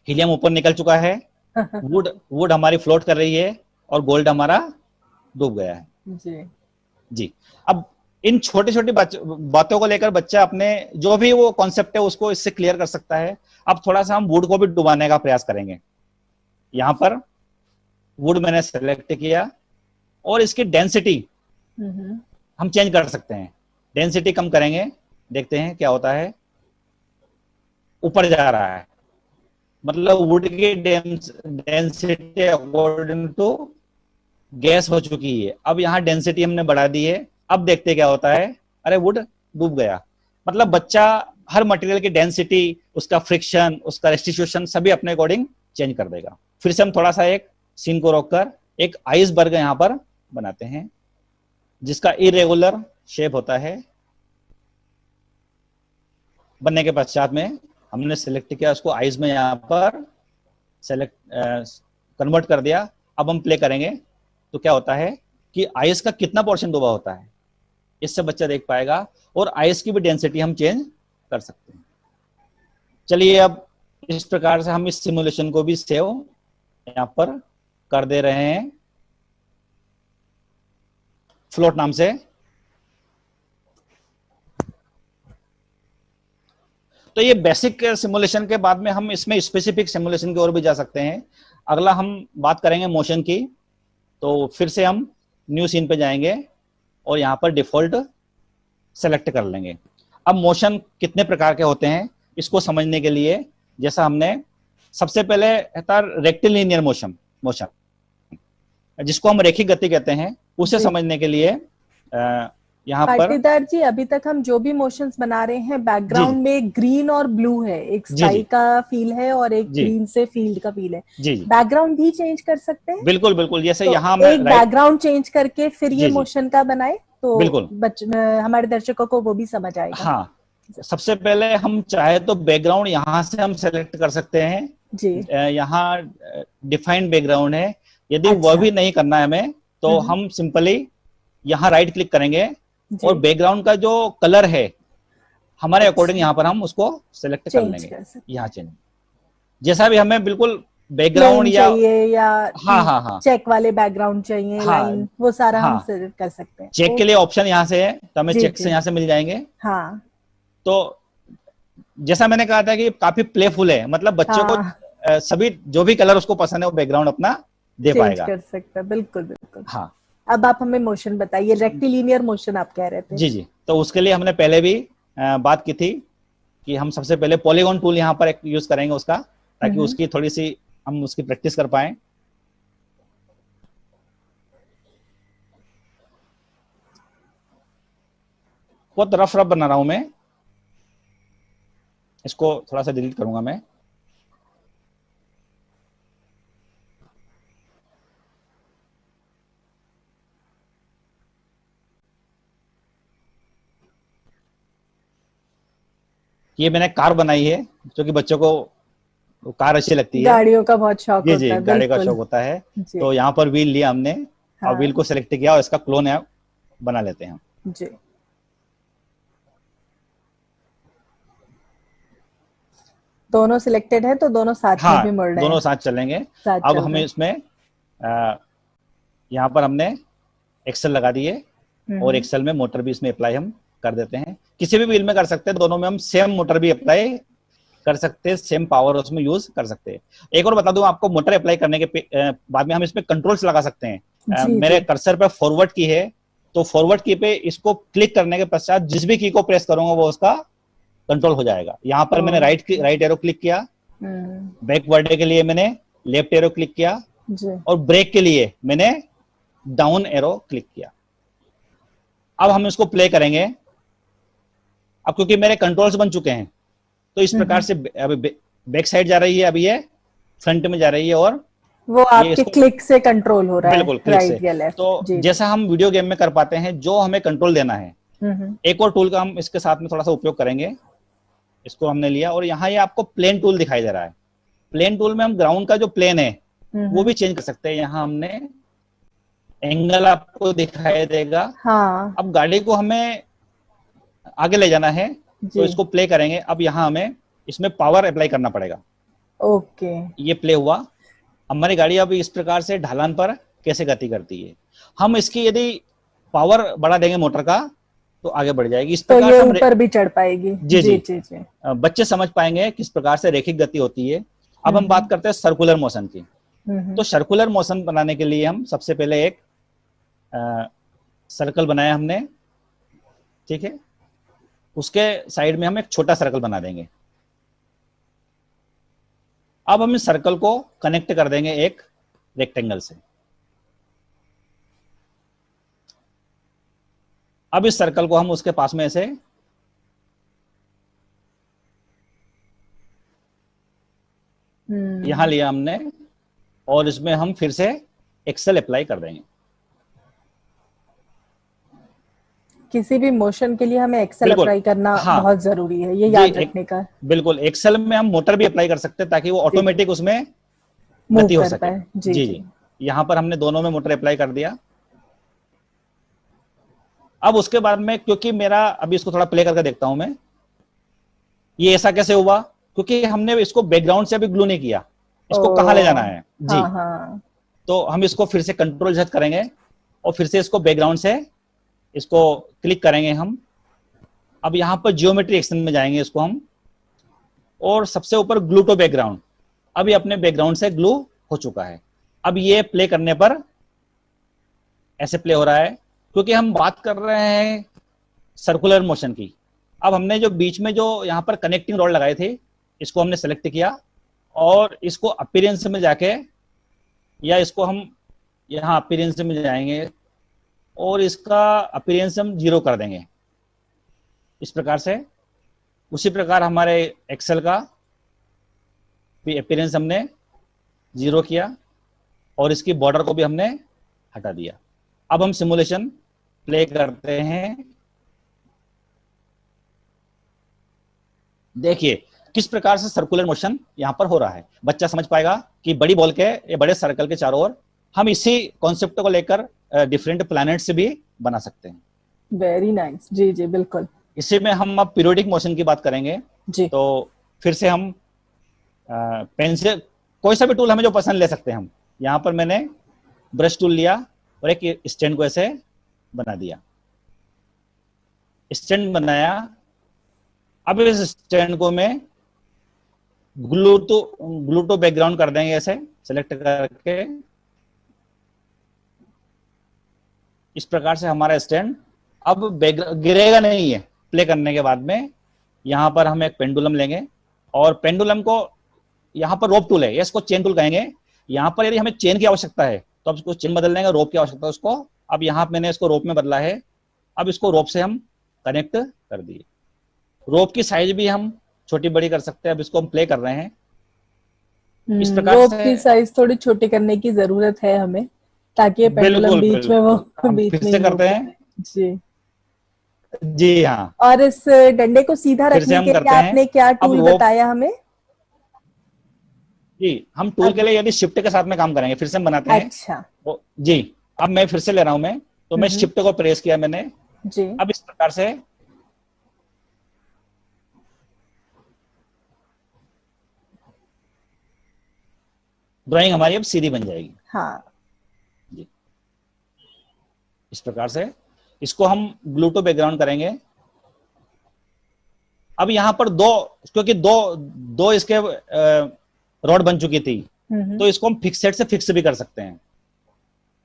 हीलियम ऊपर निकल चुका है, वुड हमारी फ्लोट कर रही है, और गोल्ड हमारा डूब गया है। जी। अब इन छोटी छोटी बातों को लेकर बच्चा अपने जो भी वो कॉन्सेप्ट है उसको इससे क्लियर कर सकता है। अब थोड़ा सा हम वुड को भी डुबाने का प्रयास करेंगे। यहां पर वुड मैंने सेलेक्ट किया, और इसकी डेंसिटी हम चेंज कर सकते हैं। डेंसिटी कम करेंगे, देखते हैं क्या होता है। ऊपर जा रहा है, मतलब वुड की डेंसिटी अकॉर्डिंग टू गैस हो चुकी है। अब यहाँ डेंसिटी हमने बढ़ा दी है। अब देखते क्या होता है। अरे वुड डूब गया। मतलब बच्चा हर मटेरियल की डेंसिटी, उसका फ्रिक्शन, उसका रेस्टिट्यूशन सभी अपने अकॉर्डिंग चेंज कर देगा। फिर से हम थोड़ा सा एक सीन को रोककर एक आइसबर्ग यहाँ पर बनाते हैं, जिसका इरेगुलर शेप होता है। बनने के पश्चात में हमने सेलेक्ट किया उसको आइस में, यहाँ पर सेलेक्ट कन्वर्ट कर दिया। अब हम प्ले करेंगे तो क्या होता है, कि आइस का कितना पोर्शन डूबा होता है, इससे बच्चा देख पाएगा, और आइस की भी डेंसिटी हम चेंज कर सकते हैं। चलिए अब इस प्रकार से हम इस सिमुलेशन को भी सेव यहां पर कर दे रहे हैं फ्लोट नाम से। तो ये बेसिक सिमुलेशन के बाद में हम इसमें स्पेसिफिक सिमुलेशन की ओर भी जा सकते हैं। अगला हम बात करेंगे मोशन की, तो फिर से हम न्यू सीन पे जाएंगे और यहाँ पर डिफॉल्ट सेलेक्ट कर लेंगे। अब मोशन कितने प्रकार के होते हैं इसको समझने के लिए, जैसा हमने सबसे पहले था रेक्टिलिनियर मोशन, जिसको हम रेखिक गति कहते हैं, उसे समझने के लिए यहाँ पर पाटीदार जी, अभी तक हम जो भी मोशंस बना रहे हैं बैकग्राउंड में ग्रीन और ब्लू है, एक स्काई का फील है और एक ग्रीन से फील्ड का फील है। जी बैकग्राउंड भी चेंज कर सकते हैं? बिल्कुल बिल्कुल, जैसे तो यहाँ एक बैकग्राउंड चेंज करके फिर ये मोशन का बनाए तो बिल्कुल हमारे दर्शकों को वो भी समझ आएगा। हाँ, सबसे पहले हम चाहे तो बैकग्राउंड यहाँ से हम सेलेक्ट कर सकते हैं जी। यहाँ डिफाइंड बैकग्राउंड है, यदि वह भी नहीं करना है हमें तो हम सिंपली यहाँ राइट क्लिक करेंगे और बैकग्राउंड का जो कलर है हमारे अकॉर्डिंग यहाँ पर हम उसको सेलेक्ट कर लेंगे। यहाँ चेंज जैसा भी हमें बिल्कुल बैकग्राउंड या हाँ चेक वाले बैकग्राउंड चाहिए, लाइन, वो सारा हम सेलेक्ट कर सकते हैं। चेक के लिए ऑप्शन यहाँ से है, तो हमें चेक से यहाँ से मिल जाएंगे। हाँ, तो जैसा मैंने कहा था कि काफी प्लेफुल है, मतलब बच्चों को सभी जो भी कलर उसको पसंद है वो बैकग्राउंड अपना दे पाएगा, कर सकता है। बिल्कुल बिल्कुल। हाँ, अब आप हमें मोशन बताइए, रेक्टिलिनियर मोशन आप कह रहे थे। जी, तो उसके लिए हमने पहले भी बात की थी कि हम सबसे पहले पॉलीगॉन टूल यहाँ पर एक यूज करेंगे उसका, ताकि उसकी थोड़ी सी हम उसकी प्रैक्टिस कर पाए। बहुत रफ बना रहा हूं मैं, इसको थोड़ा सा डिलीट करूंगा मैं। ये मैंने कार बनाई है, जो कि बच्चों को कार अच्छी लगती है, गाड़ियों का बहुत शौक होता है। जी, गाड़ी का शौक होता है। तो यहाँ पर व्हील लिया हमने, और व्हील को सिलेक्ट किया और इसका क्लोन है बना लेते हैं जी। दोनों सिलेक्टेड है तो दोनों साथ में भी मुड़ रहे हैं। दोनों साथ चलेंगे। अब हमें इसमें यहाँ पर हमने एक्सेल लगा दिए और एक्सेल में मोटर भी इसमें अप्लाई हम कर देते हैं। किसी भी व्हील में कर सकते हैं, दोनों में हम सेम मोटर भी अप्लाई कर सकते हैं, सेम पावर उसमें यूज कर सकते हैं। एक और बता दूं आपको, मोटर अप्लाई करने के बाद में हम इसमें कंट्रोल्स लगा सकते हैं। मेरे कर्सर पे फॉरवर्ड की है, तो फॉरवर्ड की पे इसको क्लिक करने के पश्चात जिस भी की को प्रेस करूंगा वो उसका कंट्रोल हो जाएगा। यहाँ पर मैंने राइट एरो क्लिक किया, बैकवर्ड के लिए मैंने लेफ्ट एरो क्लिक किया और ब्रेक के लिए मैंने डाउन एरो क्लिक किया। अब हम इसको प्ले करेंगे। अब क्योंकि मेरे कंट्रोल्स बन चुके हैं तो इस प्रकार से अभी बैक साइड जा रही है, अभी ये फ्रंट में जा रही है और वो आपके क्लिक से कंट्रोल हो रहा है। बिल्कुल क्लिक से। तो जैसा हम वीडियो गेम में कर पाते हैं, जो हमें कंट्रोल देना है, एक और टूल का हम इसके साथ में थोड़ा सा उपयोग करेंगे। इसको हमने लिया और यहाँ ये आपको प्लेन टूल दिखाई दे रहा है। प्लेन टूल में हम ग्राउंड का जो प्लेन है वो भी चेंज कर सकते हैं। यहाँ हमने एंगल आपको दिखाई देगा। हाँ। अब गाड़ी को हमें आगे ले जाना है तो इसको प्ले करेंगे। अब यहाँ हमें इसमें पावर अप्लाई करना पड़ेगा। ओके, ये प्ले हुआ। हमारी गाड़ी अब इस प्रकार से ढलान पर कैसे गति करती है। हम इसकी यदि पावर बढ़ा देंगे मोटर का तो आगे बढ़ जाएगी। इस प्रकार ये ऊपर भी चढ़ पाएगी। जी। बच्चे समझ पाएंगे किस प्रकार से रैखिक गति होती है। अब हम बात करते हैं सर्कुलर मोशन की। तो सर्कुलर मोशन बनाने के लिए हम सबसे पहले एक सर्कल बनाया हमने, ठीक है। उसके साइड में हम एक छोटा सर्कल बना देंगे। अब हम इस सर्कल को कनेक्ट कर देंगे एक रेक्टेंगल से। अब इस सर्कल को हम उसके पास में ऐसे यहां लिया हमने और इसमें हम फिर से एक्सेल अप्लाई कर देंगे। किसी भी मोशन के लिए हमें एक्सेल अप्लाई करना बहुत जरूरी है, ये याद रखने का। बिल्कुल, एक्सेल में हम मोटर भी अप्लाई कर सकते हैं ताकि वो ऑटोमेटिक उसमें गति हो सके। जी। यहाँ पर हमने दोनों में मोटर अप्लाई कर दिया। अब उसके बाद में, क्योंकि मेरा अभी इसको थोड़ा प्ले करके देखता हूं मैं, ये ऐसा कैसे हुआ, क्योंकि हमने इसको बैकग्राउंड से अभी ग्लू नहीं किया, इसको कहाँ ले जाना है जी। हाँ हाँ। तो हम इसको फिर से कंट्रोल Z करेंगे और फिर से इसको बैकग्राउंड से इसको क्लिक करेंगे हम। अब यहां पर जियोमेट्री एक्शन में जाएंगे इसको हम, और सबसे ऊपर ग्लू टू बैकग्राउंड, अभी अपने बैकग्राउंड से ग्लू हो चुका है। अब ये प्ले करने पर ऐसे प्ले हो रहा है, क्योंकि हम बात कर रहे हैं सर्कुलर मोशन की। अब हमने जो बीच में जो यहाँ पर कनेक्टिंग रॉड लगाए थे, इसको हमने सेलेक्ट किया और इसको अपीयरेंस में जाके, या इसको हम यहाँ अपीयरेंस में जाएंगे और इसका अपीयरेंस हम 0 कर देंगे इस प्रकार से। उसी प्रकार हमारे एक्सेल का भी अपीयरेंस हमने 0 किया और इसकी बॉर्डर को भी हमने हटा दिया। अब हम सिमुलेशन प्ले करते हैं। देखिए किस प्रकार से सर्कुलर मोशन यहां पर हो रहा है। बच्चा समझ पाएगा कि बड़ी बॉल के या बड़े सर्कल के चारों ओर हम इसी कॉन्सेप्ट को लेकर डिफरेंट प्लैनेट से भी बना सकते हैं। Very nice. जी जी बिल्कुल। इसी में हम अब पीरियोडिक मोशन की बात करेंगे जी। तो फिर से हम पेन से कोई सा भी टूल हमें जो पसंद ले सकते हैं हम। यहाँ पर मैंने ब्रश टूल लिया और एक स्टैंड को ऐसे बना दिया, स्टैंड बनाया। अब इस स्टैंड को मैं ग्लू टू बैकग्राउंड कर देंगे, ऐसे सेलेक्ट करके। इस प्रकार से हमारा स्टैंड अब गिरेगा नहीं है। प्ले करने के बाद में यहां पर हम एक पेंडुलम लेंगे और पेंडुलम को यहां पर रोप टूल है या इसको चेन टूल कहेंगे। यहां पर यदि हमें चेन की आवश्यकता है तो अब इसको चेन बदल देंगे, रोप की आवश्यकता है उसको। अब यहां मैंने इसको रोप में बदला है। अब इसको रोप से हम कनेक्ट कर दिए। रोप की साइज भी हम छोटी बड़ी कर सकते हैं। अब इसको हम प्ले कर रहे हैं इस प्रकार रोप से। की साइज थोड़ी छोटी करने की जरूरत है हमें, ताकि ये पेंडुलम बीच में वो बीच फिर में से करते हैं जी जी। हाँ, और इस डंडे को सीधा फिर से रखने हम के करते लिए हैं। आपने क्या अब टूल रोप बताया हमें? जी, हम टूल के लिए यदि शिफ्ट के साथ में काम करेंगे, फिर से हम बनाते हैं। अच्छा जी, अब मैं फिर से ले रहा हूं मैं, तो मैं शिफ्ट को प्रेस किया मैंने। जी। अब इस प्रकार से ड्राइंग हमारी अब सीधी बन जाएगी। हाँ जी, इस प्रकार से इसको हम ग्लू टू बैकग्राउंड करेंगे। अब यहां पर क्योंकि दो इसके रॉड बन चुकी थी, तो इसको हम फिक्सेड से फिक्स भी कर सकते हैं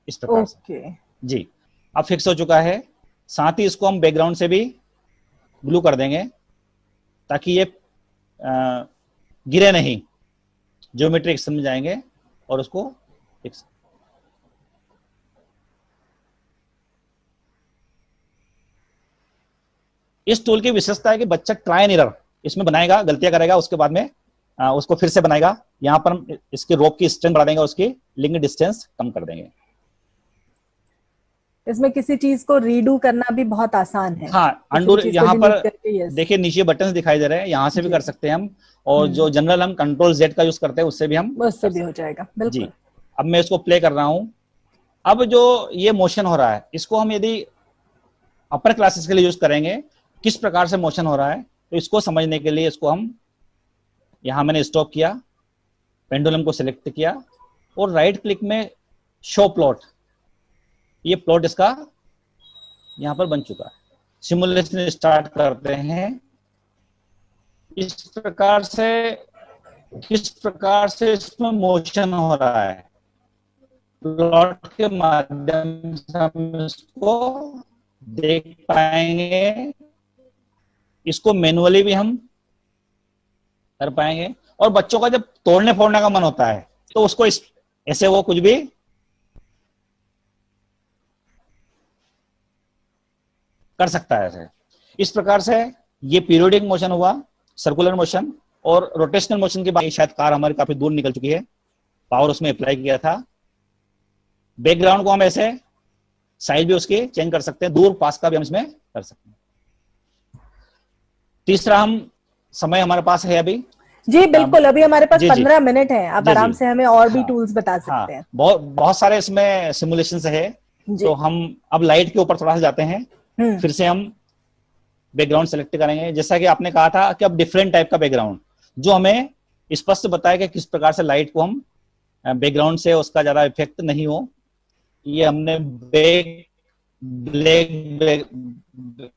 इस प्रकार से। जी, अब फिक्स हो चुका है। साथ ही इसको हम बैकग्राउंड से भी ग्लू कर देंगे ताकि ये गिरे नहीं। ज्योमेट्री एक्शन में जाएंगे और उसको फिक्स। इस टूल की विशेषता है कि बच्चा ट्राई एंड एरर इसमें बनाएगा, गलतियां करेगा, उसके बाद में उसको फिर से बनाएगा। यहां पर हम इसके रोप की स्ट्रेंथ बढ़ा देंगे, उसकी लिंक डिस्टेंस कम कर देंगे। इसमें किसी चीज को रीडू करना भी बहुत आसान है। हाँ, अंडू यहाँ पर yes. देखिए नीचे बटन्स दिखाई दे रहे हैं, यहाँ से भी कर सकते हैं हम। और जो जनरल हम कंट्रोल Z का यूज करते हैं उससे भी हम उससे भी हो जाएगा। बिल्कुल। जी, अब मैं इसको प्ले कर रहा हूं। अब जो ये मोशन हो रहा है, इसको हम यदि अपर क्लासेस के लिए यूज करेंगे, किस प्रकार से मोशन हो रहा है, तो इसको समझने के लिए इसको हम यहां मैंने स्टॉप किया, पेंडुलम को सिलेक्ट किया और राइट क्लिक में शो प्लॉट, ये प्लॉट इसका यहां पर बन चुका है। सिमुलेशन स्टार्ट करते हैं। इस प्रकार से किस प्रकार से इसमें मोशन हो रहा है, प्लॉट के माध्यम से हम इसको देख पाएंगे। इसको मैनुअली भी हम कर पाएंगे। और बच्चों का जब तोड़ने फोड़ने का मन होता है तो उसको ऐसे वो कुछ भी कर सकता है ऐसे। इस प्रकार से ये पीरियोडिक मोशन हुआ, सर्कुलर मोशन। और रोटेशनल मोशन की बात, शायद कार हमारी काफी दूर निकल चुकी है, पावर उसमें अप्लाई किया था। बैकग्राउंड को हम ऐसे साइज भी उसकी चेंज कर सकते हैं, दूर पास का भी हम इसमें कर सकते हैं। तीसरा हम समय हमारे पास है अभी। जी बिल्कुल, अभी हमारे पास 15 मिनट है। आप जी, आराम से हमें और भी हाँ, टूल्स बता सकते हैं। बहुत सारे इसमें सिमुलेशन है। तो हम अब लाइट के ऊपर थोड़ा सा जाते हैं। फिर से हम बैकग्राउंड सेलेक्ट करेंगे। जैसा कि आपने कहा था कि अब डिफरेंट टाइप का बैकग्राउंड जो हमें स्पष्ट बताए कि किस प्रकार से लाइट को हम बैकग्राउंड से उसका ज्यादा इफेक्ट नहीं हो। ये हमने ब्लैक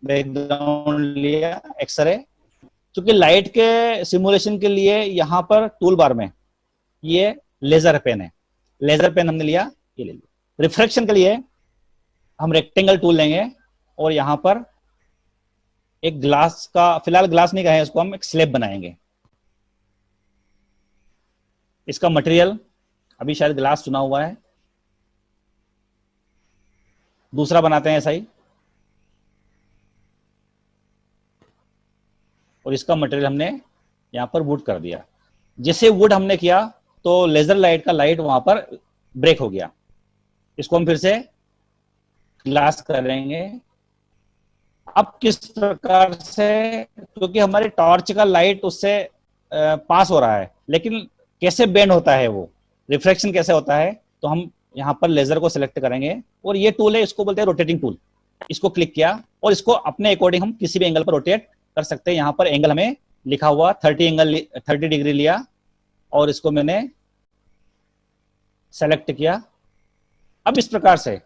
बैकग्राउंड लिया, एक्सरे। क्योंकि लाइट के सिमुलेशन के लिए यहाँ पर टूल बार में ये लेजर पेन है, लेजर पेन हमने लिया, ये ले लिया। रिफ्रैक्शन के लिए हम रेक्टेंगल टूल लेंगे और यहाँ पर एक ग्लास का, फिलहाल ग्लास नहीं कहें इसको, हम एक स्लैब बनाएंगे। इसका मटेरियल अभी शायद ग्लास चुना हुआ है, दूसरा बनाते हैं ऐसा ही। और इसका मटेरियल हमने यहां पर वुड कर दिया। जैसे वुड हमने किया तो लेजर लाइट का लाइट वहां पर ब्रेक हो गया। इसको हम फिर से ग्लास करेंगे। अब किस प्रकार से, क्योंकि हमारे टॉर्च का लाइट उससे पास हो रहा है, लेकिन कैसे बेंड होता है, वो रिफ्लेक्शन कैसे होता है, तो हम यहाँ पर लेजर को सिलेक्ट करेंगे और ये टूल है, इसको बोलते हैं रोटेटिंग टूल। इसको क्लिक किया और इसको अपने अकॉर्डिंग हम किसी भी एंगल पर रोटेट कर सकते हैं। यहाँ पर एंगल हमें लिखा हुआ 30 डिग्री लिया और इसको मैंने सेलेक्ट किया। अब इस प्रकार से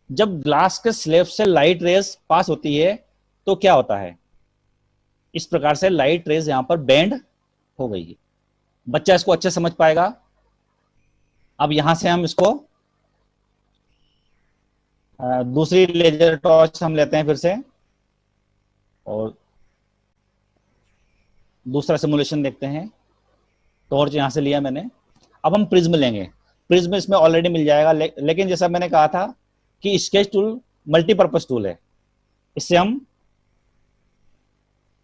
जब ग्लास के स्लैब से लाइट रेज पास होती है तो क्या होता है, इस प्रकार से लाइट रेज यहां पर बेंड हो गई है। बच्चा इसको अच्छे समझ पाएगा। अब यहां से हम इसको दूसरी लेजर टॉर्च हम लेते हैं फिर से और दूसरा सिमुलेशन देखते हैं। टॉर्च यहां से लिया मैंने। अब हम प्रिज्म लेंगे। प्रिज्म इसमें ऑलरेडी मिल जाएगा, लेकिन जैसा मैंने कहा था कि स्केच टूल मल्टीपर्पज टूल है। इससे हम,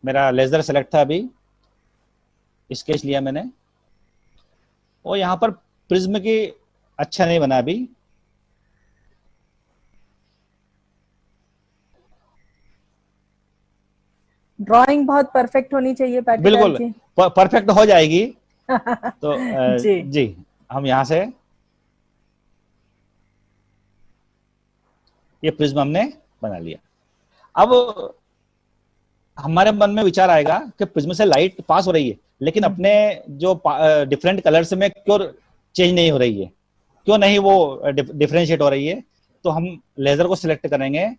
मेरा लेजर सेलेक्ट था, अभी स्केच लिया मैंने और यहां पर प्रिज्म की अच्छा नहीं बना अभी। ड्राइंग बहुत परफेक्ट होनी चाहिए पाटीदार बिल्कुल जी। परफेक्ट हो जाएगी। तो जी हम यहां से ये प्रिज्म हमने बना लिया। अब हमारे मन में विचार आएगा कि प्रिज्म से लाइट पास हो रही है, लेकिन अपने जो डिफरेंट कलर्स में क्यों चेंज नहीं हो रही है, क्यों नहीं वो डिफरेंशिएट हो रही है। तो हम लेजर को सिलेक्ट करेंगे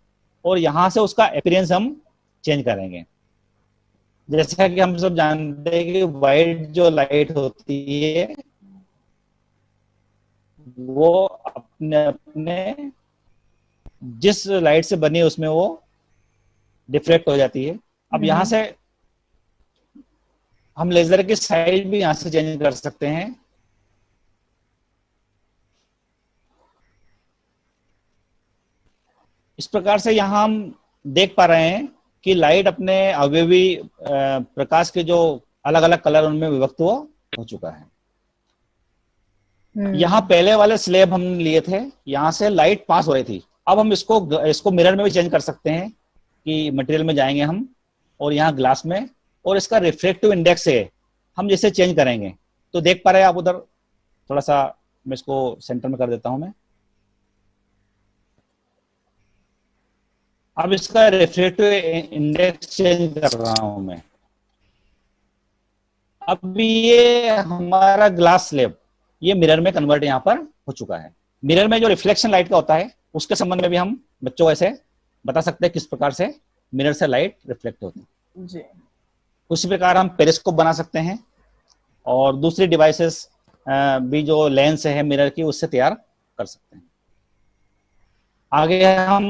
और यहां से उसका अपीयरेंस हम चेंज करेंगे। जैसा कि हम सब जानते हैं कि व्हाइट जो लाइट होती है वो अपने अपने जिस लाइट से बनी है उसमें वो डिफ्रेक्ट हो जाती है। अब यहां से हम लेजर की साइज भी यहां से चेंज कर सकते हैं। इस प्रकार से यहां हम देख पा रहे हैं कि लाइट अपने अवयवी प्रकाश के जो अलग अलग कलर उनमें विभक्त हो चुका है। यहाँ पहले वाले स्लैब हम लिए थे, यहां से लाइट पास हो रही थी। अब हम इसको मिरर में भी चेंज कर सकते हैं कि मटेरियल में जाएंगे हम और यहाँ ग्लास में, और इसका रिफ्रैक्टिव इंडेक्स है, हम जैसे चेंज करेंगे तो देख पा रहे हैं आप उधर। थोड़ा सा मैं इसको सेंटर में कर देता हूं मैं। अब इसका रिफ्रैक्टिव इंडेक्स चेंज कर रहा हूं मैं। अब ये हमारा ग्लास स्लैब ये मिरर में कन्वर्ट यहां पर हो चुका है। मिरर में जो रिफ्लेक्शन लाइट का होता है उसके संबंध में भी हम बच्चों को ऐसे बता सकते हैं किस प्रकार से मिरर से लाइट रिफ्लेक्ट होती है जी। उसी प्रकार हम पेरिस्कोप बना सकते हैं और दूसरी डिवाइसेस भी जो लेंस है मिरर की उससे तैयार कर सकते हैं। आगे हम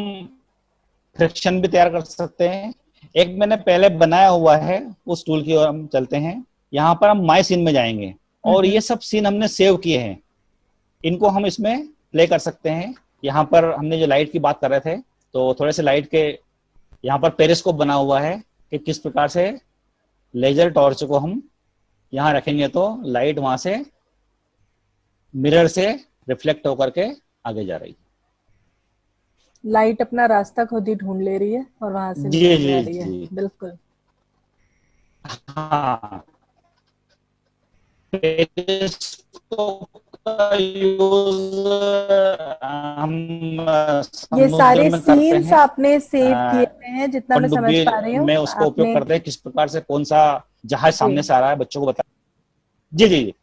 फ्रिक्शन भी तैयार कर सकते हैं। एक मैंने पहले बनाया हुआ है, उस टूल की ओर हम चलते हैं। यहाँ पर हम माय सीन में जाएंगे और ये सब सीन हमने सेव किए हैं, इनको हम इसमें प्ले कर सकते हैं। यहाँ पर हमने जो लाइट की बात कर रहे थे तो थोड़े से लाइट के यहाँ पर पेरिस्कोप बना हुआ है कि किस प्रकार से लेजर टॉर्च को हम यहाँ रखेंगे तो लाइट वहां से मिरर से रिफ्लेक्ट होकर के आगे जा रही है। लाइट अपना रास्ता खुद ही ढूंढ ले रही है और वहां से जी निकल जी जा रही है। जी बिल्कुल। हाँ, पेरिस्कोप का यूज हम ये समुद्र सारे में करते सीन्स हैं, आपने सेव किए हुए हैं जितना मैं समझ पनडुब्बी पा रही हूँ में उसको उपयोग आपने। करते हैं, किस प्रकार से कौन सा जहाज जी सामने से आ रहा है बच्चों को बता। जी जी जी।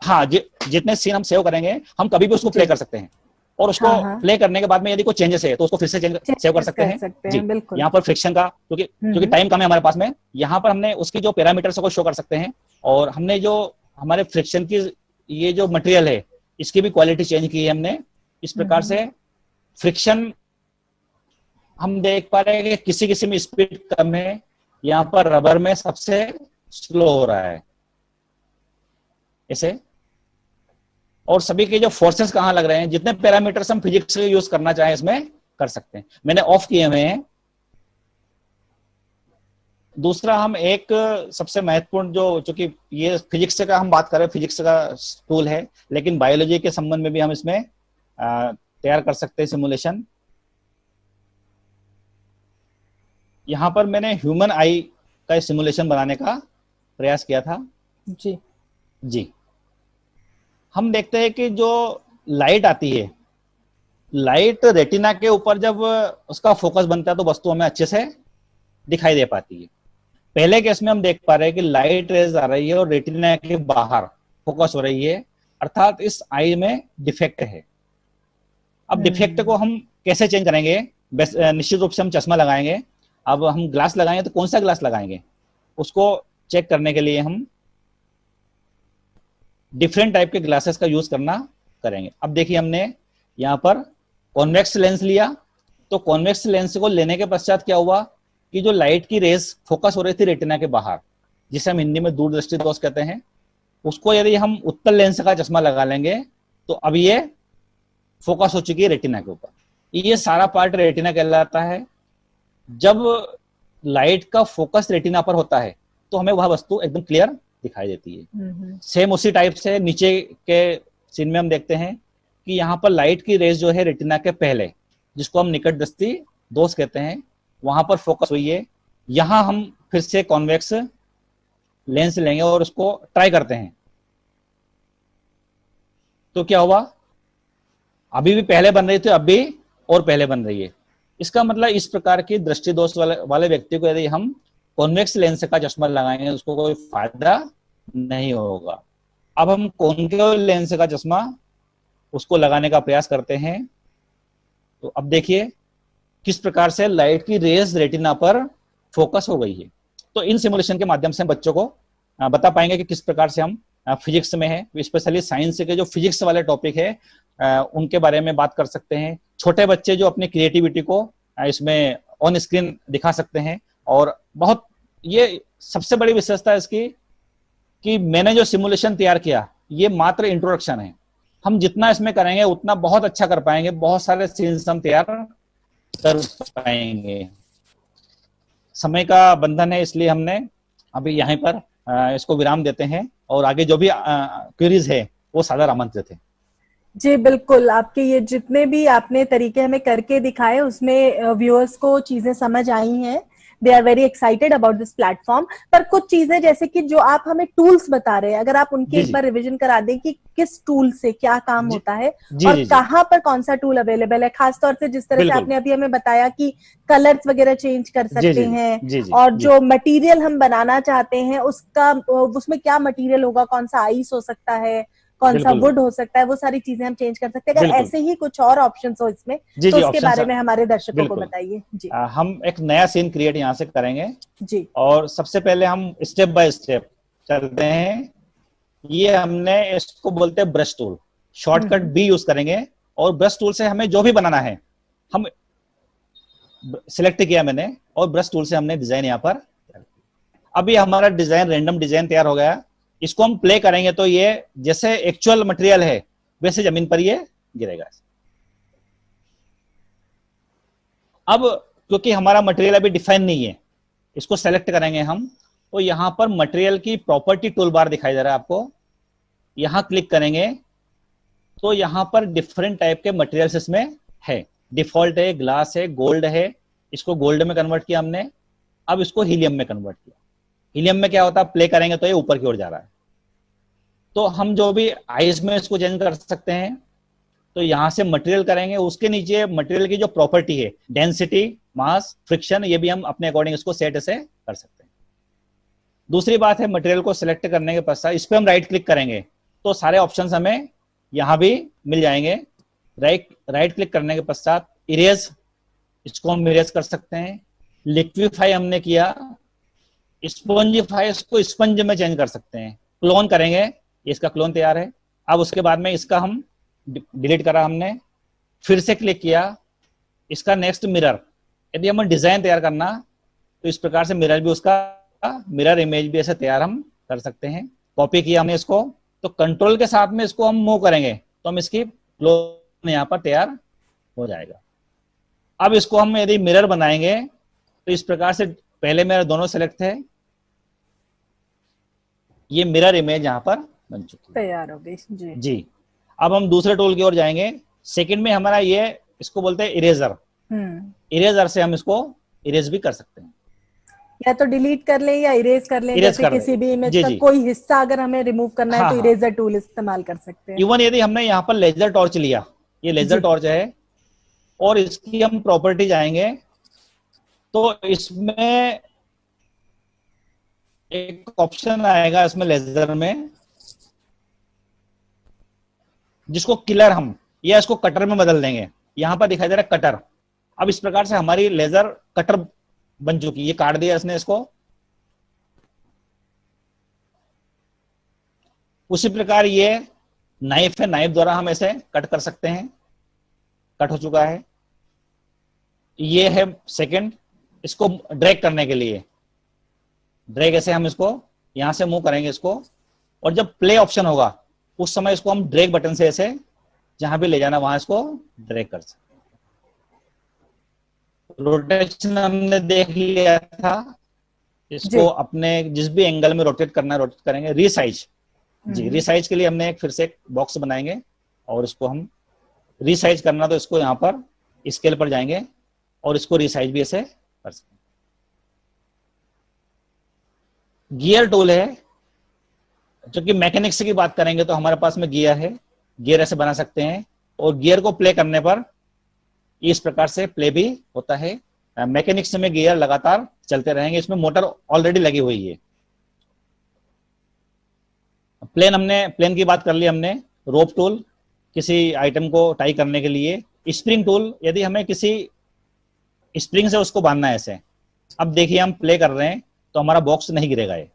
हाँ जितने सीन हम सेव करेंगे हम कभी भी उसको जी। प्ले कर सकते हैं, और उसको हाँ हाँ, प्ले करने के बाद में यदि कोई चेंजेस है तो उसको फिर से सेव कर चेंजेस सकते कर हैं। सकते जी, हैं बिल्कुल। यहाँ पर फ्रिक्शन का, क्योंकि क्योंकि हम्म। टाइम कम है हमारे पास में, यहाँ पर हमने उसकी जो पैरामीटर्स को शो कर सकते हैं, और हमने जो हमारे फ्रिक्शन की ये जो मटेरियल है इसकी भी क्वालिटी चेंज की है हमने। इस प्रकार से फ्रिक्शन हम देख पा रहे हैं कि किसी किसी में स्पीड कम है, यहाँ पर रबर में सबसे स्लो हो रहा है ऐसे। और सभी के जो फोर्सेस कहाँ लग रहे हैं, जितने पैरामीटर्स हम फिजिक्स के यूज करना चाहें इसमें कर सकते हैं, मैंने ऑफ किए हुए हैं। दूसरा हम एक सबसे महत्वपूर्ण जो, चूंकि ये फिजिक्स का हम बात कर रहे हैं, फिजिक्स का टूल है, लेकिन बायोलॉजी के संबंध में भी हम इसमें तैयार कर सकते हैं सिमुलेशन। यहां पर मैंने ह्यूमन आई का सिमुलेशन बनाने का प्रयास किया था। जी जी, हम देखते हैं कि जो लाइट आती है, लाइट रेटिना के ऊपर जब उसका फोकस बनता है तो वस्तु हमें अच्छे से दिखाई दे पाती है। पहले केस में हम देख पा रहे हैं कि लाइट रेज आ रही है और रेटिना के बाहर फोकस हो रही है, अर्थात इस आई में डिफेक्ट है। अब डिफेक्ट को हम कैसे चेंज करेंगे? निश्चित रूप से हम चश्मा लगाएंगे। अब हम ग्लास लगाएंगे तो कौन सा ग्लास लगाएंगे, उसको चेक करने के लिए हम डिफरेंट टाइप के ग्लासेस का यूज करना करेंगे। अब देखिए हमने यहाँ पर कॉन्वेक्स लेंस लिया, तो कॉन्वेक्स लेंस को लेने के पश्चात क्या हुआ कि जो लाइट की रेस फोकस हो रही थी रेटिना के बाहर, जिसे हम हिंदी में दूरदृष्टि दोष कहते हैं, उसको यदि हम उत्तल लेंस का चश्मा लगा लेंगे तो अब ये फोकस हो चुकी है रेटिना के ऊपर। ये सारा पार्ट रेटिना कहलाता है। जब लाइट का फोकस रेटिना पर होता है तो हमें वह वस्तु एकदम क्लियर दिखाई देती है। सेम उसी टाइप से नीचे के सीन में हम देखते हैं कि यहाँ पर लाइट की रेस जो है रेटिना के पहले, जिसको हम निकट दृष्टि दोष कहते हैं, वहां पर फोकस हुई है। यहां हम फिर से कॉन्वेक्स लेंस लेंगे और उसको ट्राई करते हैं, तो क्या हुआ, अभी भी पहले बन रही थी, अब भी और पहले बन रही है। इसका मतलब इस प्रकार की दृष्टि दोष वाले व्यक्ति को यदि हम कॉन्वेक्स लेंस का चश्मा लगाएंगे उसको कोई फायदा नहीं होगा। अब हम कॉन्केव लेंस का चश्मा उसको लगाने का प्रयास करते हैं, तो अब देखिए किस प्रकार से लाइट की रेज रेटिना पर फोकस हो गई है। तो इन सिमुलेशन के माध्यम से हम बच्चों को बता पाएंगे कि किस प्रकार से हम फिजिक्स में है, स्पेशली साइंस के जो फिजिक्स वाले टॉपिक है उनके बारे में बात कर सकते हैं। छोटे बच्चे जो अपनी क्रिएटिविटी को इसमें ऑन स्क्रीन दिखा सकते हैं। और बहुत ये सबसे बड़ी विशेषता है इसकी कि मैंने जो सिमुलेशन तैयार किया ये मात्र इंट्रोडक्शन है। हम जितना इसमें करेंगे उतना बहुत अच्छा कर पाएंगे, बहुत सारे सीन्स हम तैयार कर पाएंगे। समय का बंधन है, इसलिए हमने अभी यहीं पर इसको विराम देते हैं, और आगे जो भी क्वेरीज है वो सादर आमंत्रित है। जी बिल्कुल, आपके ये जितने भी आपने तरीके हमें करके दिखाए उसमें व्यूअर्स को चीजें समझ आई हैं। They are very excited about this platform. पर कुछ चीजें जैसे कि जो आप हमें टूल्स बता रहे हैं, अगर आप उनकी एक बार रिवीजन करा दें कि किस टूल से क्या काम होता है और कहाँ पर कौन सा टूल अवेलेबल है, खासतौर से जिस तरह से आपने अभी हमें बताया कि कलर्स वगैरह चेंज कर सकते हैं, और जो मटेरियल हम बनाना चाहते हैं उसका उसमें क्या मटेरियल होगा, कौन सा आइस हो सकता है, कौन सा वुड हो सकता है, वो सारी चीजें हम चेंज कर सकते हैं। अगर ऐसे ही कुछ और ऑप्शंस हो इसमें तो उसके बारे में हमारे दर्शकों को बताइए। जी, हम एक नया सीन क्रिएट यहाँ से करेंगे जी, और सबसे पहले हम स्टेप बाय स्टेप चलते हैं। ये हमने इसको बोलते हैं brush tool, shortcut B use करेंगे, और ब्रश टूल से हमें जो भी बनाना है हम सिलेक्ट किया मैंने, और ब्रश टूल से हमने डिजाइन यहाँ पर। अभी हमारा डिजाइन रैंडम डिजाइन तैयार हो गया। इसको हम प्ले करेंगे तो ये जैसे एक्चुअल मटेरियल है वैसे जमीन पर ये गिरेगा। अब क्योंकि हमारा मटेरियल अभी डिफाइन नहीं है, इसको सेलेक्ट करेंगे हम, तो यहां पर मटेरियल की प्रॉपर्टी टूल बार दिखाई दे रहा है आपको। यहां क्लिक करेंगे तो यहां पर डिफरेंट टाइप के मटेरियल्स इसमें है। डिफॉल्ट है, ग्लास है, गोल्ड है। इसको गोल्ड में कन्वर्ट किया हमने। अब इसको हीलियम में कन्वर्ट किया। हीलियम में क्या होता है, प्ले करेंगे तो ये ऊपर की ओर जा रहा है। तो हम जो भी आइस में इसको चेंज कर सकते हैं। तो यहाँ से मटेरियल करेंगे, उसके नीचे मटेरियल की जो प्रॉपर्टी है, डेंसिटी, मास, फ्रिक्शन, ये भी हम अपने अकॉर्डिंग इसको सेट ऐसे कर सकते हैं। दूसरी बात है, मटेरियल को सिलेक्ट करने के पश्चात इस पे हम राइट क्लिक करेंगे तो सारे ऑप्शंस हमें यहाँ भी मिल जाएंगे। राइट क्लिक करने के पश्चात इरेज, इसको हम इरेज कर सकते हैं। लिक्विफाई हमने किया, स्पंजिफाई, इसको स्पंज में चेंज कर सकते हैं। क्लोन करेंगे, इसका क्लोन तैयार है। अब उसके बाद में इसका हम डिलीट करा हमने, फिर से क्लिक किया, इसका नेक्स्ट मिरर, यदि हमें डिजाइन तैयार करना तो इस प्रकार से मिरर भी, उसका मिरर इमेज भी ऐसे तैयार हम कर सकते हैं। कॉपी किया हमने इसको, तो कंट्रोल के साथ में इसको हम मूव करेंगे तो हम इसकी क्लोन यहाँ पर तैयार हो जाएगा। अब इसको हम यदि मिरर बनाएंगे तो इस प्रकार से, पहले मेरा दोनों सेलेक्ट थे, ये मिरर इमेज यहाँ पर बन चुकी है, तैयार हो गई जी। जी। अब हम दूसरे टूल की ओर जाएंगे। सेकंड में हमारा ये, इसको बोलते हैं इरेजर। इरेजर से हम इसको इरेज भी कर सकते हैं, या तो डिलीट कर लें या इरेज कर लें, जैसे किसी भी इमेज का कोई हिस्सा अगर हमें रिमूव करना है तो इरेजर टूल इस्तेमाल कर सकते हैं। इवन यदि हमने यहाँ पर लेजर टॉर्च लिया, ये लेजर टॉर्च है, और इसकी हम प्रॉपर्टी जाएंगे तो इसमें एक ऑप्शन आएगा इसमें लेजर में, जिसको किलर हम, या इसको कटर में बदल देंगे। यहां पर दिखाई दे रहा है कटर। अब इस प्रकार से हमारी लेजर कटर बन चुकी है, ये काट दिया इसने इसको। उसी प्रकार ये नाइफ है, नाइफ द्वारा हम ऐसे कट कर सकते हैं, कट हो चुका है। ये है सेकंड, इसको ड्रैग करने के लिए, ड्रैग ऐसे हम इसको यहां से मूव करेंगे इसको, और जब प्ले ऑप्शन होगा उस समय इसको हम ड्रैग बटन से ऐसे जहां भी ले जाना वहां इसको ड्रैग कर सकते हैं। रोटेशन हमने देख लिया था, इसको अपने जिस भी एंगल में रोटेट करना है रोटेट करेंगे। रीसाइज, जी, रीसाइज के लिए हमने एक फिर से एक बॉक्स बनाएंगे और इसको हम रीसाइज करना, तो इसको यहाँ पर स्केल पर जाएंगे और इसको रीसाइज भी ऐसे कर सकते हैं। गियर टूल है, जो कि मैकेनिक्स की बात करेंगे तो हमारे पास में गियर है, गियर ऐसे बना सकते हैं, और गियर को प्ले करने पर इस प्रकार से प्ले भी होता है। मैकेनिक्स में गियर लगातार चलते रहेंगे, इसमें मोटर ऑलरेडी लगी हुई है। प्लेन की बात कर ली हमने। रोप टूल, किसी आइटम को टाई करने के लिए। स्प्रिंग टूल, यदि हमें किसी स्प्रिंग से उसको बांधना है ऐसे। अब देखिए हम प्ले कर रहे हैं तो हमारा बॉक्स नहीं गिरेगा, ये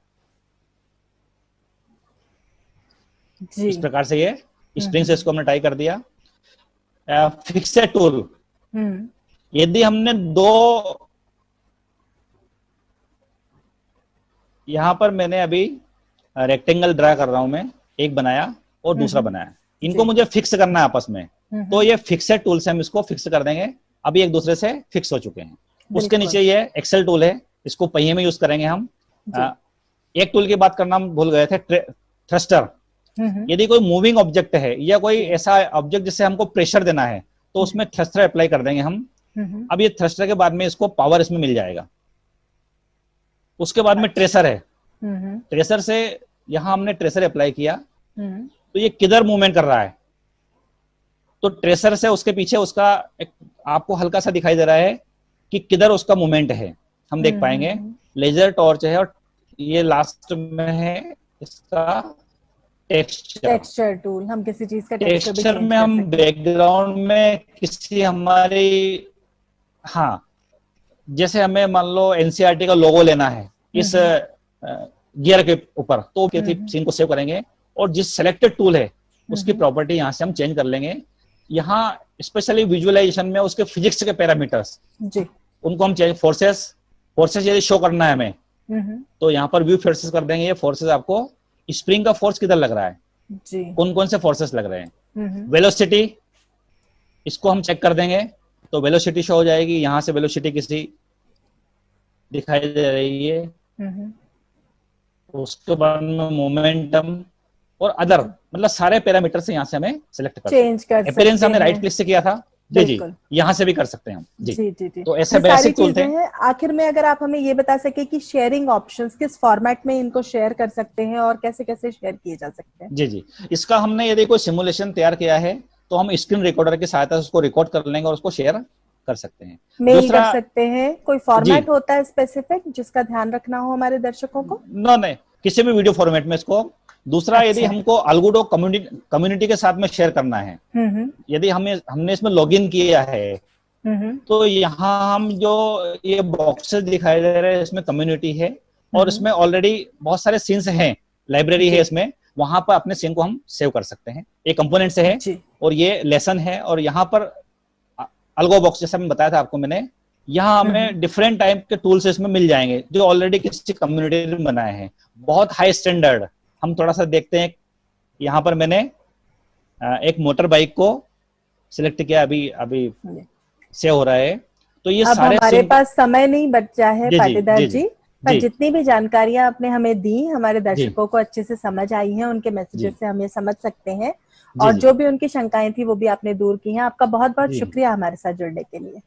जी। इस प्रकार से ये स्प्रिंग से इसको हमने टाई कर दिया। फिक्सेड टूल, यदि हमने दो, यहां पर मैंने अभी रेक्टेंगल ड्रा कर रहा हूं मैं, एक बनाया और दूसरा बनाया, इनको मुझे फिक्स करना है आपस में, तो ये फिक्सेड टूल से हम इसको फिक्स कर देंगे। अभी एक दूसरे से फिक्स हो चुके हैं। उसके नीचे ये एक्सेल टूल है, इसको पहिए में यूज करेंगे हम। एक टूल की बात करना हम भूल गए थे, थ्रस्टर। यदि कोई मूविंग ऑब्जेक्ट है या कोई ऐसा ऑब्जेक्ट जिससे हमको प्रेशर देना है तो उसमें थ्रस्टर अप्लाई कर देंगे हम। अब ये थ्रस्टर के बाद में इसको पावर इसमें मिल जाएगा। उसके बाद में ट्रेसर है, ट्रेसर से यहां हमने ट्रेसर अप्लाई किया तो ये किधर मूवमेंट कर रहा है, तो ट्रेसर से उसके पीछे उसका एक आपको हल्का सा दिखाई दे रहा है कि किधर उसका मूवमेंट है, हम देख पाएंगे। लेजर टॉर्च है, और ये लास्ट में है इसका टेक्सचर टूल। हम किसी चीज का टेक्सचर में हम बैकग्राउंड में किसी हमारी, हाँ, जैसे हमें मान लो एनसीईआरटी का लोगो लेना है इस गियर के ऊपर, तो किसी सीन को सेव करेंगे और जिस सेलेक्टेड टूल है उसकी प्रॉपर्टी यहाँ से हम चेंज कर लेंगे। यहाँ स्पेशली विजुअलाइजेशन में उसके फिजिक्स के पैरामीटर्स जी, उनको हम चेंज, फोर्सेस यदि शो करना है हमें तो यहाँ पर व्यू फोर्सेस कर देंगे। ये फोर्सेस आपको, स्प्रिंग का फोर्स किधर लग रहा है जी, कौन कौन से फोर्सेस लग रहे हैं। वेलोसिटी, इसको हम चेक कर देंगे तो वेलोसिटी शो हो जाएगी। यहाँ से वेलोसिटी किसी दिखाई दे रही है। उसके बाद में मोमेंटम और अदर, मतलब सारे पैरामीटर से यहाँ से हमें सिलेक्ट कर सकते हैं। अपीयरेंस हमने राइट क्लिक से किया था जी जी, बिल्कुल। यहाँ से भी कर सकते हैं हम जी। जी जी जी, तो ऐसे ये सारी बेसिक टूल थे। चीजें हैं। आखिर में अगर आप हमें ये बता सके कि शेयरिंग ऑप्शंस किस फॉर्मेट में इनको शेयर कर सकते हैं और कैसे कैसे शेयर किए जा सकते हैं? जी जी, इसका हमने यदि कोई सिमुलेशन तैयार किया है तो हम स्क्रीन रिकॉर्डर की सहायता से उसको रिकॉर्ड कर लेंगे और उसको शेयर कर सकते हैं। मेल कर दूसरा, सकते हैं? कोई जी, फॉर्मेट होता है स्पेसिफिक जिसका ध्यान रखना हो हमारे दर्शकों को? नो नहीं, किसी भी वीडियो फॉर्मेट में इसको। दूसरा, यदि अच्छा। हमको अलगूडो कम्युनिटी के साथ में शेयर करना है, हम्म। यदि हमने इसमें लॉगिन किया है, हम्म। तो यहाँ हम जो ये बॉक्सेस दिखाई दे रहे हैं इसमें कम्युनिटी है और हम्म। इसमें ऑलरेडी बहुत सारे सीन्स हैं, लाइब्रेरी है जी इसमें, वहां पर अपने सीन को हम सेव कर सकते हैं। ये कंपोनेंट से है जी। और ये लेसन है और यहाँ पर अल्गो बॉक्स जैसा मैं बताया था आपको मैंने, यहाँ हमें डिफरेंट टाइप के टूल्स इसमें मिल जाएंगे जो ऑलरेडी किसी कम्युनिटी ने बनाए हैं, बहुत हाई स्टैंडर्ड। हम थोड़ा सा देखते हैं, यहाँ पर मैंने एक मोटर बाइक को सिलेक्ट किया, अभी अभी सेव हो रहा है। तो ये अब सारे हमारे पास समय नहीं बचा है जी जी पाटीदार जी जी, जी पर जी जितनी भी जानकारियां आपने हमें दी हमारे जी दर्शकों को अच्छे से समझ आई हैं, उनके मैसेजेस जी से हम ये समझ सकते हैं जी और जी जो भी उनकी शंकाएं थी वो भी आपने दूर की हैं। आपका बहुत बहुत जी शुक्रिया हमारे साथ जुड़ने के लिए।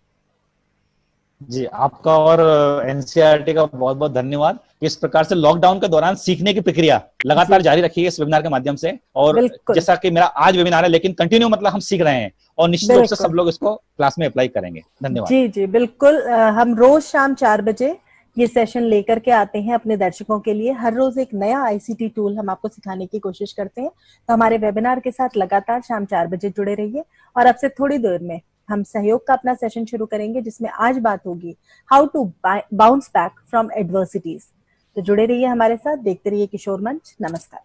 जी, आपका और एनसीईआरटी का बहुत बहुत धन्यवाद। इस प्रकार से लॉकडाउन के दौरान सीखने की प्रक्रिया लगातार जी जारी रखिए इस वेबिनार के माध्यम से। और बिल्कुल जैसा कि मेरा आज वेबिनार है, लेकिन कंटिन्यू मतलब हम सीख रहे हैं और निश्चित रूप से सब बिल्कुल। लोग इसको क्लास में अप्लाई करेंगे। धन्यवाद। जी जी बिल्कुल। हम रोज शाम 4 बजे ये सेशन लेकर के आते हैं अपने दर्शकों के लिए। हर रोज एक नया आईसीटी टूल हम आपको सिखाने की कोशिश करते हैं। तो हमारे वेबिनार के साथ लगातार शाम 4 बजे जुड़े रहिए। और अब से थोड़ी देर में हम सहयोग का अपना सेशन शुरू करेंगे जिसमें आज बात होगी how to bounce back from adversities. तो जुड़े रहिए हमारे साथ, देखते रहिए किशोर मंच। नमस्कार।